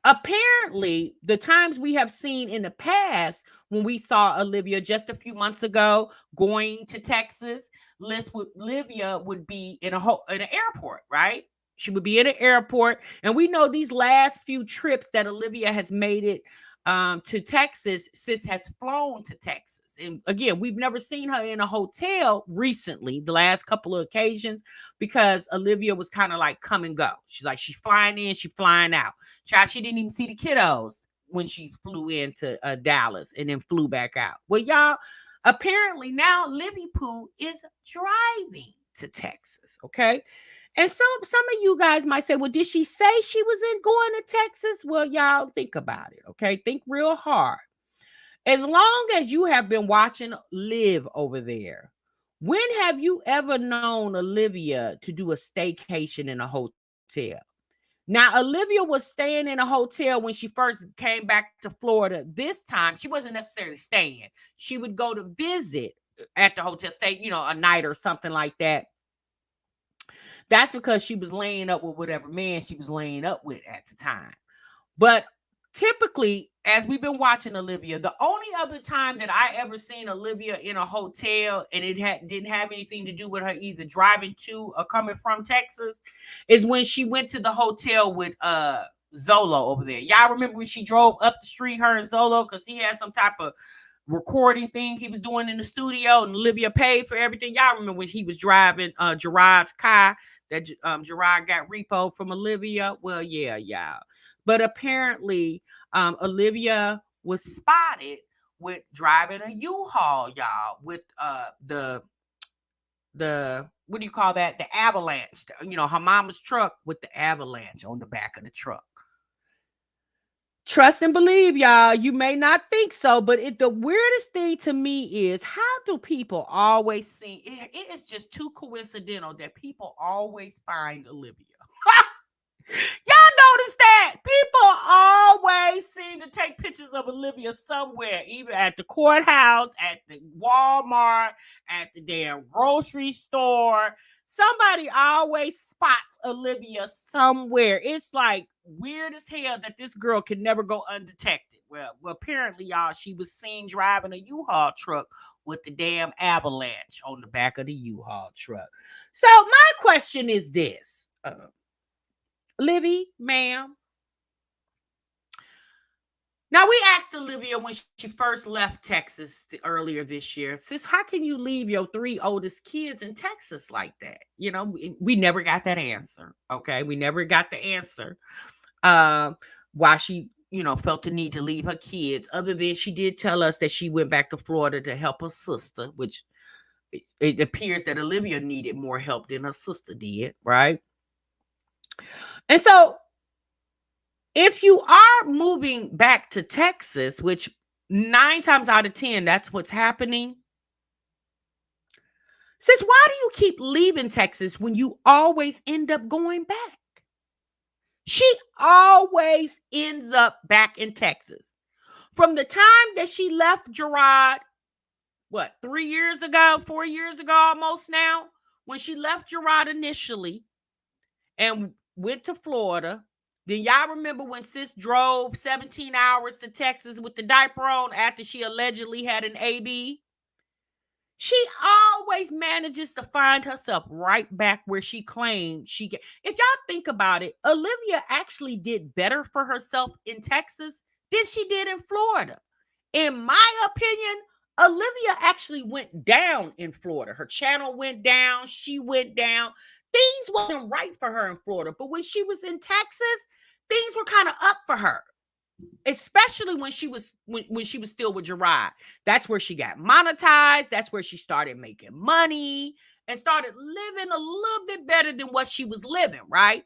apparently, the times we have seen in the past when we saw Olivia just a few months ago going to Texas, Olivia would be in an airport, right? She would be in an airport, and we know these last few trips that Olivia has made it to Texas. Sis has flown to Texas, and again, we've never seen her in a hotel recently. The last couple of occasions, because Olivia was kind of like come and go. She's flying in, she's flying out. Child, she didn't even see the kiddos when she flew into Dallas and then flew back out. Well, y'all, apparently now Livy Pooh is driving to Texas. Okay. And some of you guys might say, well, did she say she was in going to Texas? Well, y'all think about it. Okay. Think real hard. As long as you have been watching Live over there, when have you ever known Olivia to do a staycation in a hotel? Now, Olivia was staying in a hotel when she first came back to Florida. This time, she wasn't necessarily staying. She would go to visit at the hotel, stay, a night or something like that. That's because she was laying up with whatever man she was laying up with at the time. But typically, as we've been watching Olivia, the only other time that I ever seen Olivia in a hotel and didn't have anything to do with her either driving to or coming from Texas is when she went to the hotel with Zolo over there. Y'all remember when she drove up the street, her and Zolo, because he had some type of recording thing he was doing in the studio, and Olivia paid for everything. Y'all remember when he was driving Gerard's car that Gerard got repo from Olivia? Well, yeah, y'all. But apparently, Olivia was spotted with driving a U-Haul, y'all, with the what do you call that? The Avalanche. Her mama's truck with the Avalanche on the back of the truck. Trust and believe, y'all. You may not think so, but the weirdest thing to me is how do people always see it? It is just too coincidental that people always find Olivia. Y'all notice that people always seem to take pictures of Olivia somewhere, either at the courthouse, at the Walmart, at the damn grocery store. Somebody always spots Olivia somewhere. It's like weird as hell that this girl can never go undetected. Well, apparently, y'all, she was seen driving a U-Haul truck with the damn Avalanche on the back of the U-Haul truck. So my question is this. Livy, ma'am. Now, we asked Olivia when she first left Texas earlier this year, sis, how can you leave your 3 oldest kids in Texas like that? We never got that answer. Okay. We never got the answer why she, felt the need to leave her kids, other than she did tell us that she went back to Florida to help her sister, which it appears that Olivia needed more help than her sister did. Right. And so if you are moving back to Texas, which 9 times out of 10, that's what's happening. Sis, why do you keep leaving Texas when you always end up going back? She always ends up back in Texas. From the time that she left Gerard, 3 years ago, 4 years ago almost now, when she left Gerard initially and went to Florida. Then y'all remember when sis drove 17 hours to Texas with the diaper on after she allegedly had an AB? She always manages to find herself right back where she claimed she get. If y'all think about it, Olivia actually did better for herself in Texas than she did in Florida. In my opinion, Olivia actually went down in Florida. Her channel went down. She went down. Things wasn't right for her in Florida. But when she was in Texas, things were kind of up for her. Especially when she was still with Gerard. That's where she got monetized. That's where she started making money and started living a little bit better than what she was living, right?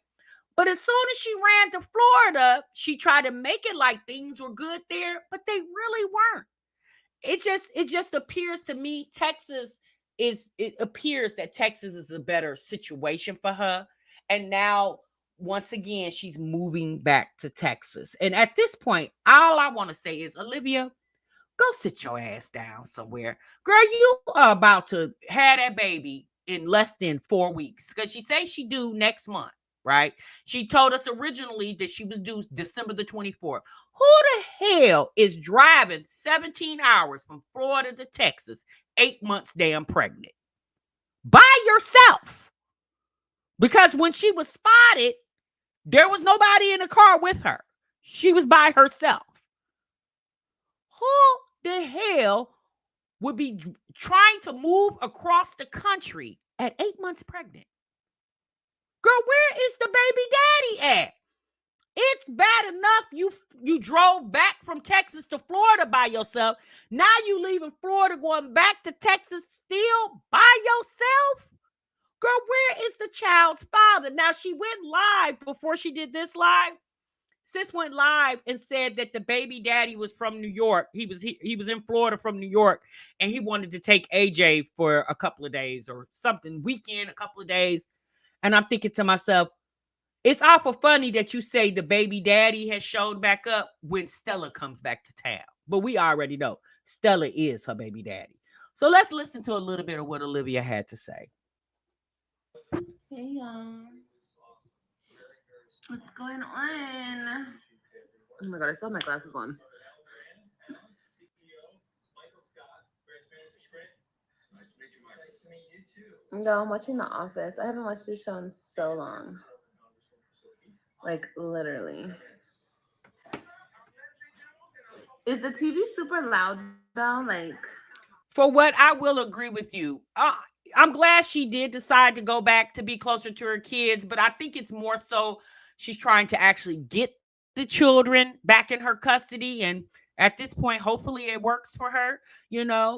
But as soon as she ran to Florida, she tried to make it like things were good there, but they really weren't. it just appears to me it appears that Texas is a better situation for her. And now once again she's moving back to Texas. And at this point, all I want to say is, Olivia, go sit your ass down somewhere. Girl, you are about to have that baby in less than 4 weeks. Because she says she due next month, right? She told us originally that she was due December the 24th. Who the hell is driving 17 hours from Florida to Texas, 8 months damn pregnant? By yourself. Because when she was spotted, there was nobody in the car with her. She was by herself. Who the hell would be trying to move across the country at 8 months pregnant? Girl, where is the baby daddy at? It's bad enough you drove back from Texas to Florida by yourself. Now you leaving Florida going back to Texas still by yourself? Girl, where is the child's father? Now she went live before she did this live. Sis went live and said that the baby daddy was from New York. He was in Florida from New York, and he wanted to take AJ for a couple of days or something, weekend, a couple of days. And I'm thinking to myself, it's awful funny that you say the baby daddy has showed back up when Stella comes back to town. But we already know Stella is her baby daddy. So let's listen to a little bit of what Olivia had to say. Hey y'all. What's going on? Oh my god, I still have my glasses on. No, I'm watching The Office. I haven't watched this show in so long. Like literally. Is the TV super loud though? Like, For what, I will agree with you. I'm glad she did decide to go back to be closer to her kids, but I think it's more so she's trying to actually get the children back in her custody. And at this point, hopefully it works for her,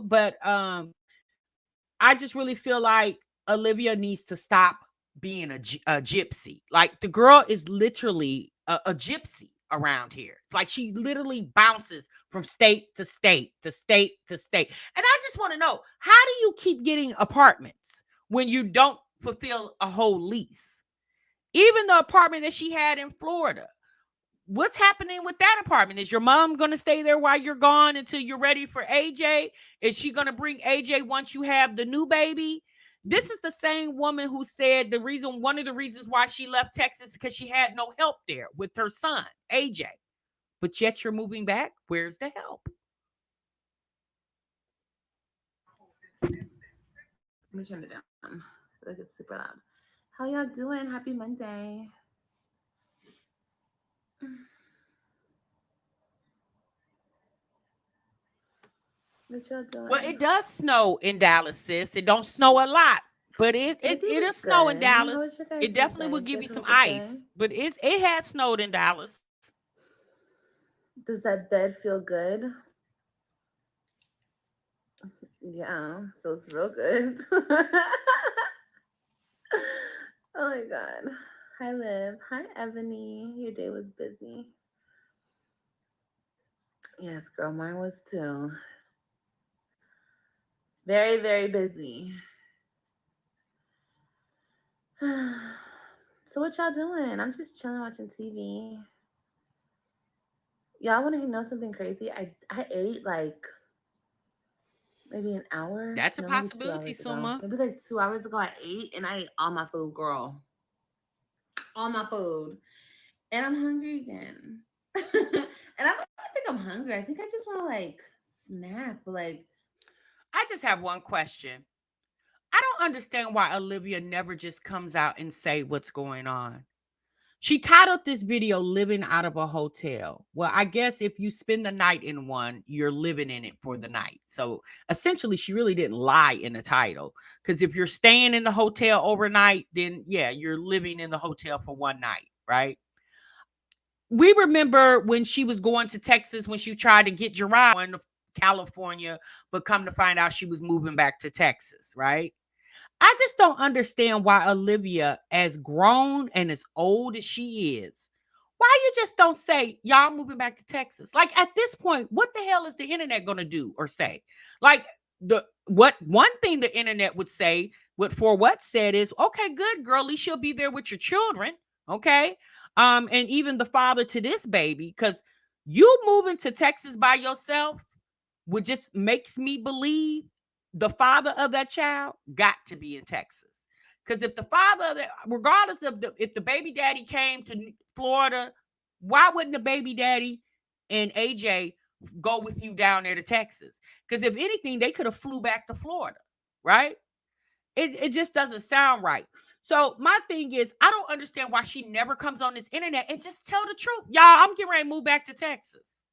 But I just really feel like Olivia needs to stop being a gypsy. Like, the girl is literally a gypsy around here. Like, she literally bounces from state to state to state to state. And I just want to know, how do you keep getting apartments when you don't fulfill a whole lease? Even the apartment that she had in Florida, what's happening with that apartment? Is your mom going to stay there while you're gone until you're ready for AJ? Is she going to bring AJ once you have the new baby? This is the same woman who said one of the reasons why she left Texas is because she had no help there with her son, AJ. But yet you're moving back. Where's the help? let me turn it down. I feel like it's super loud. How y'all doing? Happy Monday. What y'all doing? Well, it does snow in Dallas, sis. It don't snow a lot, but it'll snow in good. How Dallas. was your guys' It definitely will day? give You you guys have some a good day? ice, but it has snowed in Dallas. Does that bed feel good? Yeah, feels real good. Oh my god. Hi Liv. Hi Ebony. Your day was busy. Yes, girl, mine was too. Very, very busy. So what y'all doing? I'm just chilling watching TV. Y'all want to know something crazy? I ate like maybe an hour. That's a No, maybe two possibility, hours ago. Suma. Maybe like 2 hours ago I ate and I ate all my food, girl. All my food. And I'm hungry again. And I don't think I'm hungry. I think I just want to like snack, but like I just have one question. I don't understand why Olivia never just comes out and say what's going on. She titled this video "Living Out of a Hotel." Well, I guess if you spend the night in one, you're living in it for the night. So essentially, she really didn't lie in the title. Because if you're staying in the hotel overnight, then yeah, you're living in the hotel for one night, right? We remember when she was going to Texas, when she tried to get Gerard going to California, but come to find out she was moving back to Texas, right? I just don't understand why Olivia, as grown and as old as she is, Why you just don't say y'all moving back to Texas? Like at this point, what the hell is the internet gonna do or say? Like the what one thing the internet would say, what for what said is okay, good girl, at least she'll be there with your children. Okay. And even the father to this baby, because you moving to Texas by yourself would just makes me believe the father of that child got to be in Texas. Because if the father of the, regardless of the if the baby daddy came to Florida, why wouldn't the baby daddy and AJ go with you down there to Texas? Because if anything, they could have flew back to Florida, right? It just doesn't sound right. So my thing is, I don't understand why she never comes on this internet and just tell the truth. Y'all, I'm getting ready to move back to Texas.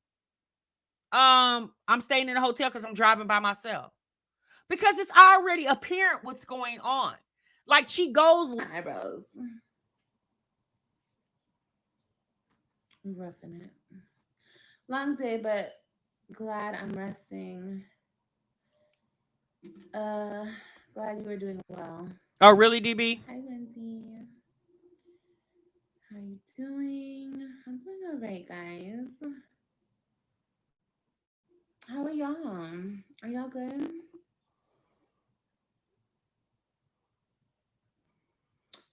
I'm staying in a hotel because I'm driving by myself. Because it's already apparent what's going on. Like she goes Eyebrows. I'm roughing it. Long day, but glad I'm resting. Uh, glad you were doing well. Oh, really, DB? Hi, Wendy. How you doing? I'm doing all right, guys. How are y'all? Are y'all good?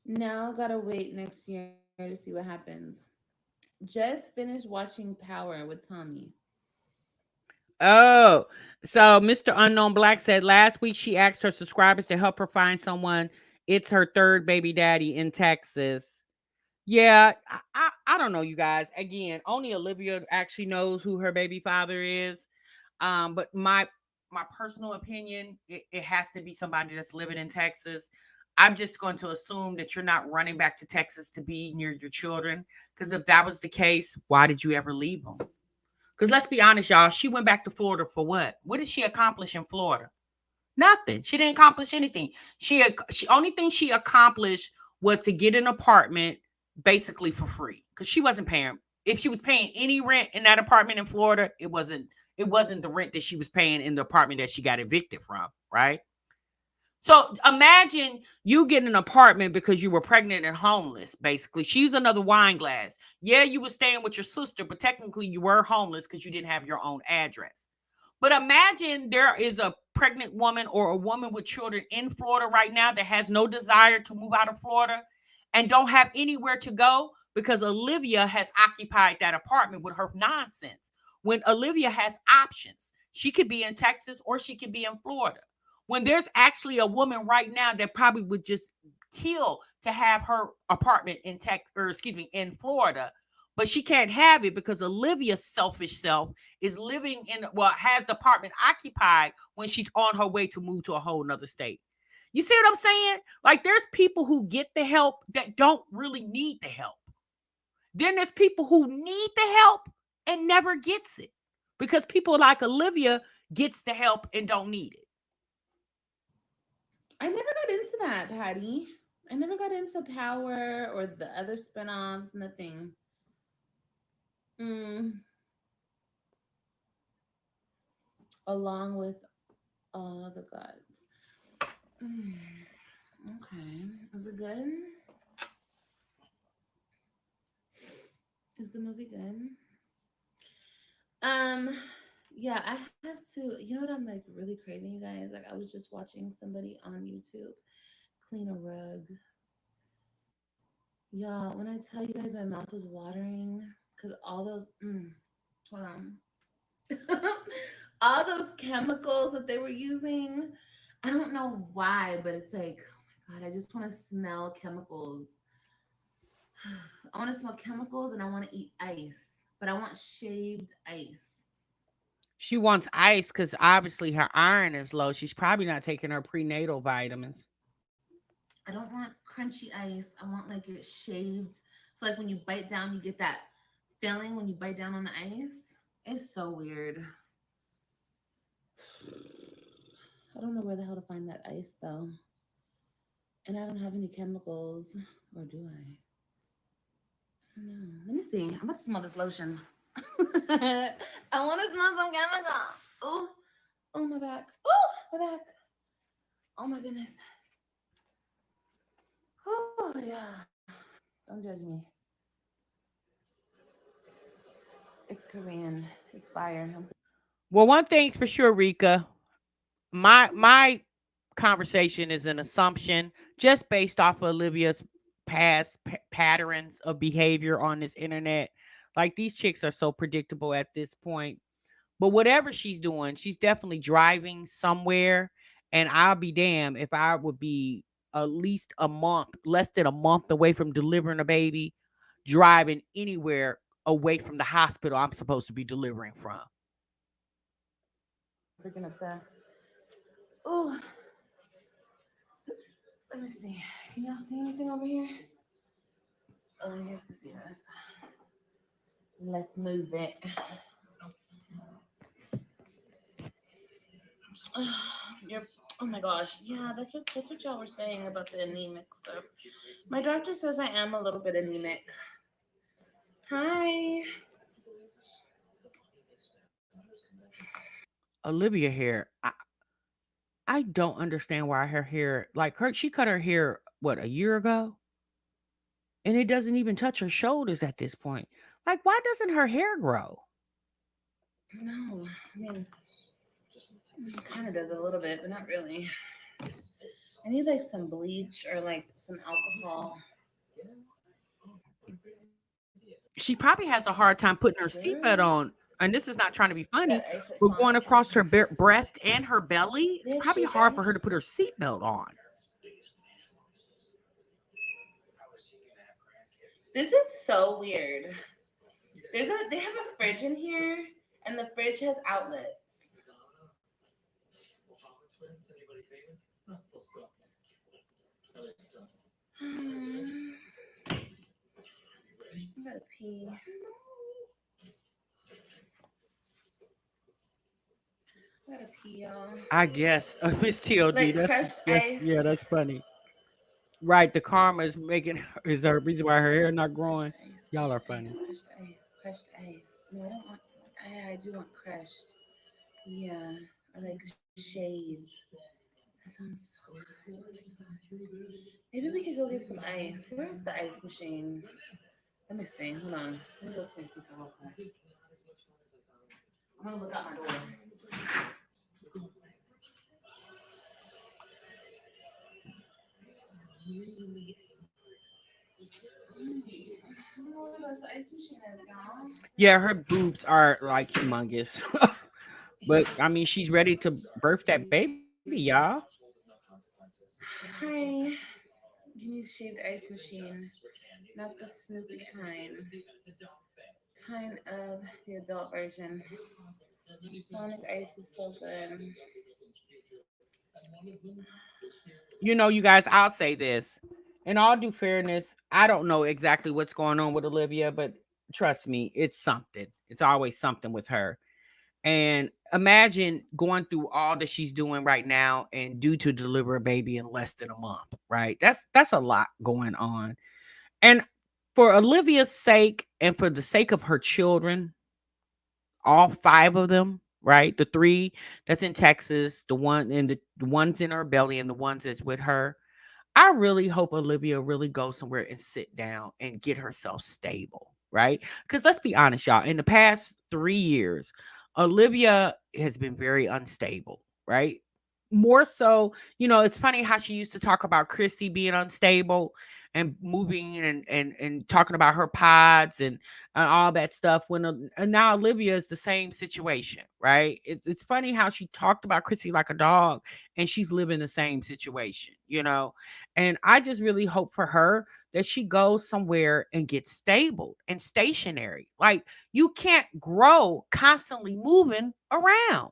Now gotta wait next year to see what happens. Just finished watching Power with Tommy. Oh, so Mr. Unknown Black said last week she asked her subscribers to help her find someone. It's her third baby daddy in Texas. Yeah, I don't know, you guys. Again, only Olivia actually knows who her baby father is. But my personal opinion, it has to be somebody that's living in Texas. I'm just going to assume that you're not running back to Texas to be near your children. Because if that was the case, why did you ever leave them? Because let's be honest, y'all, she went back to Florida for what? What did she accomplish in Florida? Nothing. She didn't accomplish anything. She only thing she accomplished was to get an apartment basically for free because she wasn't paying. If she was paying any rent in that apartment in Florida, it wasn't the rent that she was paying in the apartment that she got evicted from, right? So imagine you get an apartment because you were pregnant and homeless, basically. She's another wine glass. Yeah, you were staying with your sister, but technically you were homeless because you didn't have your own address. But imagine there is a pregnant woman or a woman with children in Florida right now that has no desire to move out of Florida and don't have anywhere to go because Olivia has occupied that apartment with her nonsense. When Olivia has options, she could be in Texas or she could be in Florida. When there's actually a woman right now that probably would just kill to have her apartment in in Florida, but she can't have it because Olivia's selfish self is living in has the apartment occupied when she's on her way to move to a whole nother state. You see what I'm saying? Like there's people who get the help that don't really need the help. Then there's people who need the help and never gets it. Because people like Olivia gets the help and don't need it. I never got into that, Patty. I never got into Power or the other spinoffs, nothing. Mm, along with all the gods. Mm, okay. Is it good? Is the movie good? Um, yeah, I have to. You know what I'm like really craving, you guys? Like I was just watching somebody on YouTube clean a rug. Y'all, when I tell you guys my mouth was watering because all those hold on. All those chemicals that they were using. I don't know why, but it's like, oh my god, I just want to smell chemicals. I want to smell chemicals and I want to eat ice, but I want shaved ice. She wants ice because obviously her iron is low. She's probably not taking her prenatal vitamins. I don't want crunchy ice. I want like it shaved. So like when you bite down, you get that feeling when you bite down on the ice. It's so weird. I don't know where the hell to find that ice though. And I don't have any chemicals. Or do I? I don't know. Let me see. I'm about to smell this lotion. I want to smell some chemicals. Oh, oh my back. Oh, my back. Oh my goodness. Oh yeah. Don't judge me. It's Korean. It's fire. Well, one thing's for sure, Rika. My conversation is an assumption just based off of Olivia's past patterns of behavior on this internet. Like these chicks are so predictable at this point. But whatever she's doing, she's definitely driving somewhere. And I'll be damned if I would be at least a month, less than a month away from delivering a baby, driving anywhere away from the hospital I'm supposed to be delivering from. Freaking obsessed. Oh, let me see. Can y'all see anything over here? Oh, you guys can see this. Let's move it. Yep. Oh my gosh. Yeah, that's what y'all were saying about the anemic stuff. My doctor says I am a little bit anemic. Hi. Olivia hair. I don't understand why her hair, like her, she cut her hair, what, a year ago? And it doesn't even touch her shoulders at this point. Like, why doesn't her hair grow? No, I mean, it kind of does a little bit, but not really. I need like some bleach or like some alcohol. She probably has a hard time putting her seatbelt on. And this is not trying to be funny, That ice at but going Sonic. across her breast and her belly, They it's have probably shaved hard for her ice. to put her seatbelt on. This is so weird. They have a fridge in here, and the fridge has outlets. I gotta pee. I gotta pee, y'all. I guess. Miss TLD, Like crushed yeah, ice. that's funny. Right, the karma is making is the reason why her hair not Crushed growing. ice. Y'all Crushed are ice. funny. Crushed ice. Crushed ice. No, I don't want. I do want crushed. Yeah, or like shaved. That sounds so good. Oh my God. Maybe we could go get some ice. Where's the ice machine? Let me see. Hold on. Let me go see something real quick. I'm gonna look out my door. I don't know where the ice machine is, y'all. Yeah, her boobs are like humongous. But I mean, she's ready to birth that baby, y'all. Hi. You need shaved ice machine, not the Snoopy kind. Kind of the adult version. Sonic ice is so good. You know, you guys, I'll say this. In all due fairness, I don't know exactly what's going on with Olivia, but trust me, it's something. It's always something with her. And imagine going through all that she's doing right now and due to deliver a baby in less than a month, right? That's a lot going on. And for Olivia's sake and for the sake of her children, all five of them, right? The three that's in Texas, the one and the ones in her belly and the ones that's with her. I really hope Olivia really goes somewhere and sit down and get herself stable, right? Because let's be honest, y'all, in the past 3 years, Olivia has been very unstable, right? More so, it's funny how she used to talk about Chrissy being unstable and moving and talking about her pods and all that stuff. And now Olivia is the same situation, right? It's funny how she talked about Chrissy like a dog, and she's living the same situation. And I just really hope for her that she goes somewhere and gets stable and stationary. Like you can't grow constantly moving around.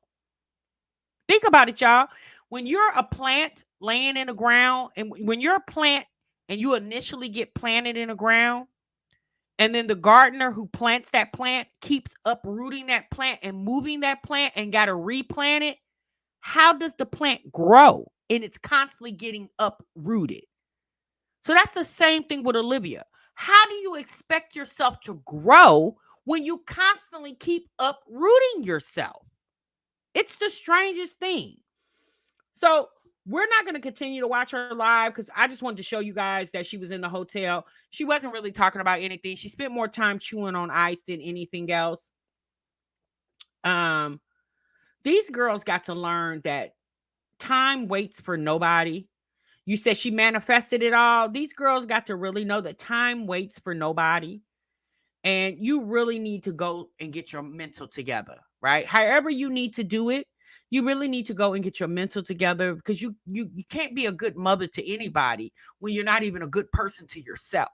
Think about it, y'all. When you're a plant laying in the ground, and when you're a plant and you initially get planted in the ground, and then the gardener who plants that plant keeps uprooting that plant and moving that plant and got to replant it, how does the plant grow? And it's constantly getting uprooted. So that's the same thing with Olivia. How do you expect yourself to grow when you constantly keep uprooting yourself? It's the strangest thing. So we're not going to continue to watch her live because I just wanted to show you guys that she was in the hotel. She wasn't really talking about anything. She spent more time chewing on ice than anything else. Um, these girls got to learn that time waits for nobody. You said she manifested it all. These girls got to really know that time waits for nobody. And you really need to go and get your mental together, right? However you need to do it, you really need to go and get your mental together, because you can't be a good mother to anybody when you're not even a good person to yourself.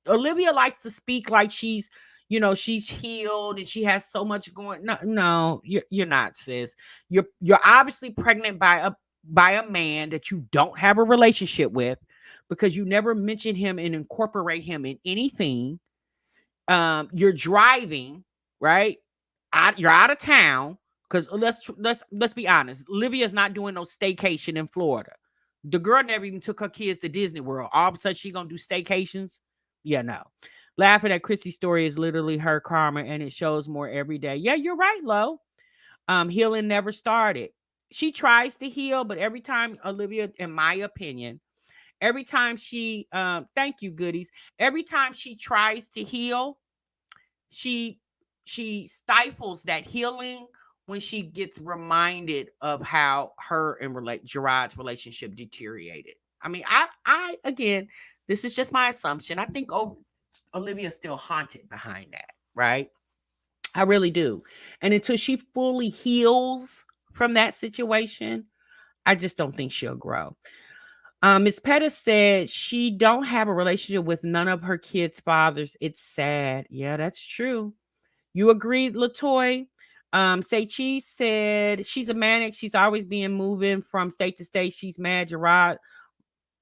Olivia likes to speak like she's healed and she has so much going. No, no, you're not, sis. You're obviously pregnant by a man that you don't have a relationship with, because you never mention him and incorporate him in anything. You're driving, right? You're out of town, because let's be honest. Olivia's not doing no staycation in Florida. The girl never even took her kids to Disney World. All of a sudden, she gonna do staycations? Yeah, no. Laughing at Chrissy's story is literally her karma, and it shows more every day. Yeah, you're right, Lo. Healing never started. She tries to heal, but every time Olivia, in my opinion, every time she, thank you, goodies. Every time she tries to heal, she she stifles that healing when she gets reminded of how her and Gerard's relationship deteriorated. I mean, I again, this is just my assumption. I think Olivia's still haunted behind that, right? I really do. And until she fully heals from that situation, I just don't think she'll grow. Miss Pettis said she don't have a relationship with none of her kids' fathers. It's sad. Yeah, that's true. You agreed, Latoy? Say Cheese said she's a manic. She's always being moving from state to state. She's mad. Gerard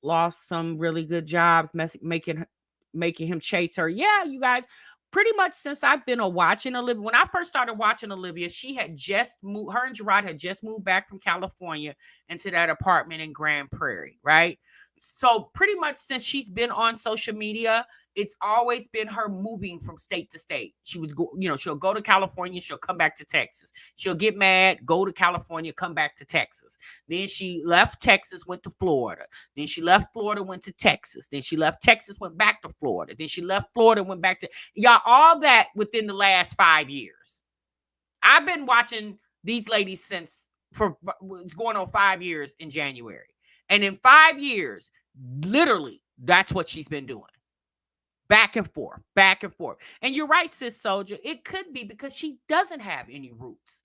lost some really good jobs, making him chase her. Yeah, you guys. Pretty much since I've been watching Olivia, when I first started watching Olivia, she had just moved. Her and Gerard had just moved back from California into that apartment in Grand Prairie, right? So pretty much since she's been on social media, it's always been her moving from state to state. She would go, she'll go to California, she'll come back to Texas. She'll get mad, go to California, come back to Texas. Then she left Texas, went to Florida. Then she left Florida, went to Texas. Then she left Texas, went back to Florida. Then she left Florida, went back to y'all. All that within the last 5 years. I've been watching these ladies for it's going on 5 years in January. And in 5 years, literally, that's what she's been doing. Back and forth, back and forth. And you're right, sis soldier. It could be because she doesn't have any roots.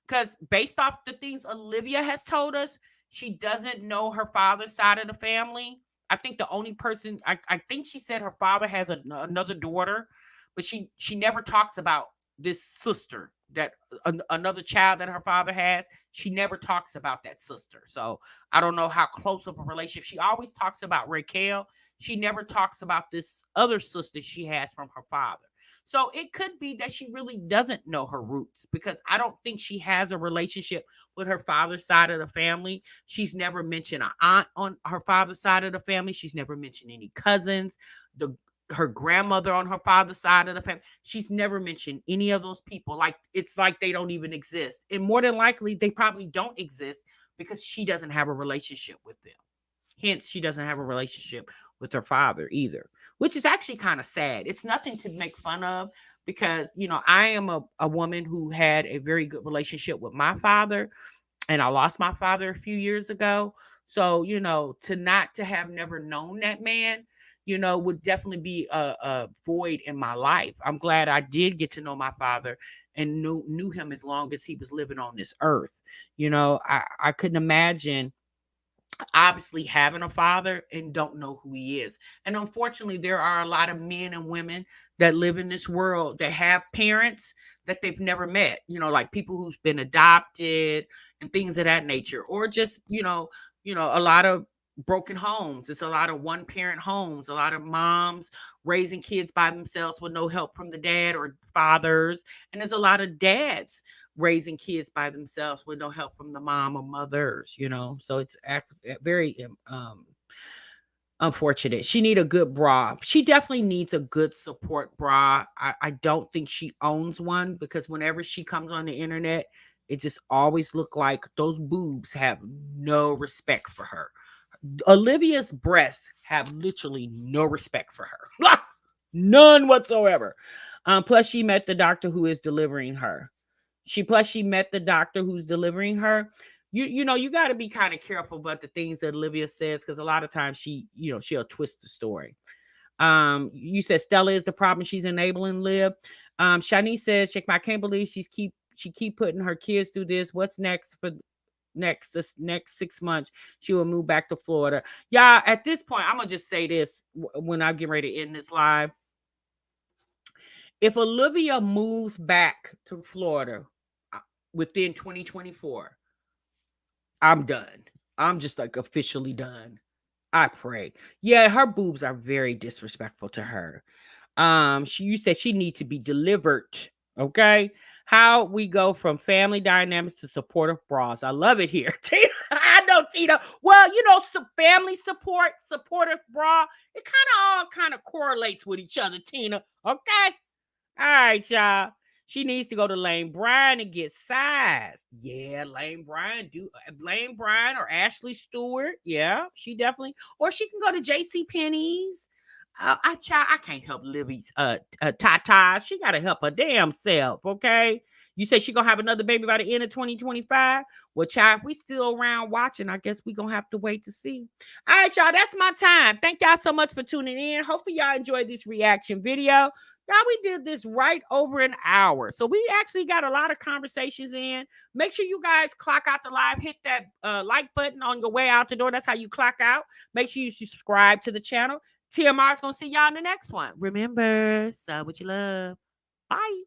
Because based off the things Olivia has told us, she doesn't know her father's side of the family. I think the only person, I think she said her father has another daughter, but she never talks about this sister, that another child that her father has. She never talks about that sister. So I don't know how close of a relationship. She always talks about Raquel. She never talks about this other sister she has from her father. So it could be that she really doesn't know her roots, because I don't think she has a relationship with her father's side of the family. She's never mentioned an aunt on her father's side of the family. She's never mentioned any cousins. Her grandmother on her father's side of the family. She's never mentioned any of those people. Like, it's like they don't even exist. And more than likely, they probably don't exist because she doesn't have a relationship with them. Hence, she doesn't have a relationship with her father either, which is actually kind of sad. It's nothing to make fun of, because, I am a woman who had a very good relationship with my father, and I lost my father a few years ago. So, to have never known that man, would definitely be a void in my life. I'm glad I did get to know my father and knew him as long as he was living on this earth. I couldn't imagine obviously having a father and don't know who he is. And unfortunately, there are a lot of men and women that live in this world that have parents that they've never met, like people who's been adopted and things of that nature, or just, a lot of broken homes. It's a lot of one parent homes, a lot of moms raising kids by themselves with no help from the dad or fathers. And there's a lot of dads raising kids by themselves with no help from the mom or mothers, so it's very unfortunate. She need a good bra. She definitely needs a good support bra. I don't think she owns one, because whenever she comes on the internet, it just always look like those boobs have no respect for her. Olivia's breasts have literally no respect for her. None whatsoever. Plus, she met the doctor who is delivering her. She met the doctor who's delivering her. You got to be kind of careful about the things that Olivia says, because a lot of times she'll twist the story. You said Stella is the problem she's enabling, Liv. Shani says, I can't believe she keep putting her kids through this. What's next for this next 6 months? She will move back to Florida. Yeah, at this point, I'm gonna just say this when I get ready to end this live. If Olivia moves back to Florida within 2024, I'm done. I'm just like officially done. I pray. Yeah, her boobs are very disrespectful to her. You said she needs to be delivered. Okay. How we go from family dynamics to supportive bras. I love it here. Tina, I know, Tina. Well, family support, supportive bra, it kind of correlates with each other, Tina. Okay. All right, y'all. She needs to go to Lane Bryant and get sized. Yeah, Lane Bryant or Ashley Stewart. Yeah, she definitely. Or she can go to J.C. Penney's. I can't help Libby's tatas. She gotta help her damn self. Okay. You say she gonna have another baby by the end of 2025. Well, child, if we still around watching, I guess we gonna have to wait to see. All right, y'all. That's my time. Thank y'all so much for tuning in. Hopefully, y'all enjoyed this reaction video. Y'all, we did this right over an hour. So we actually got a lot of conversations in. Make sure you guys clock out the live. Hit that like button on your way out the door. That's how you clock out. Make sure you subscribe to the channel. TMR's going to see y'all in the next one. Remember, sub what you love. Bye.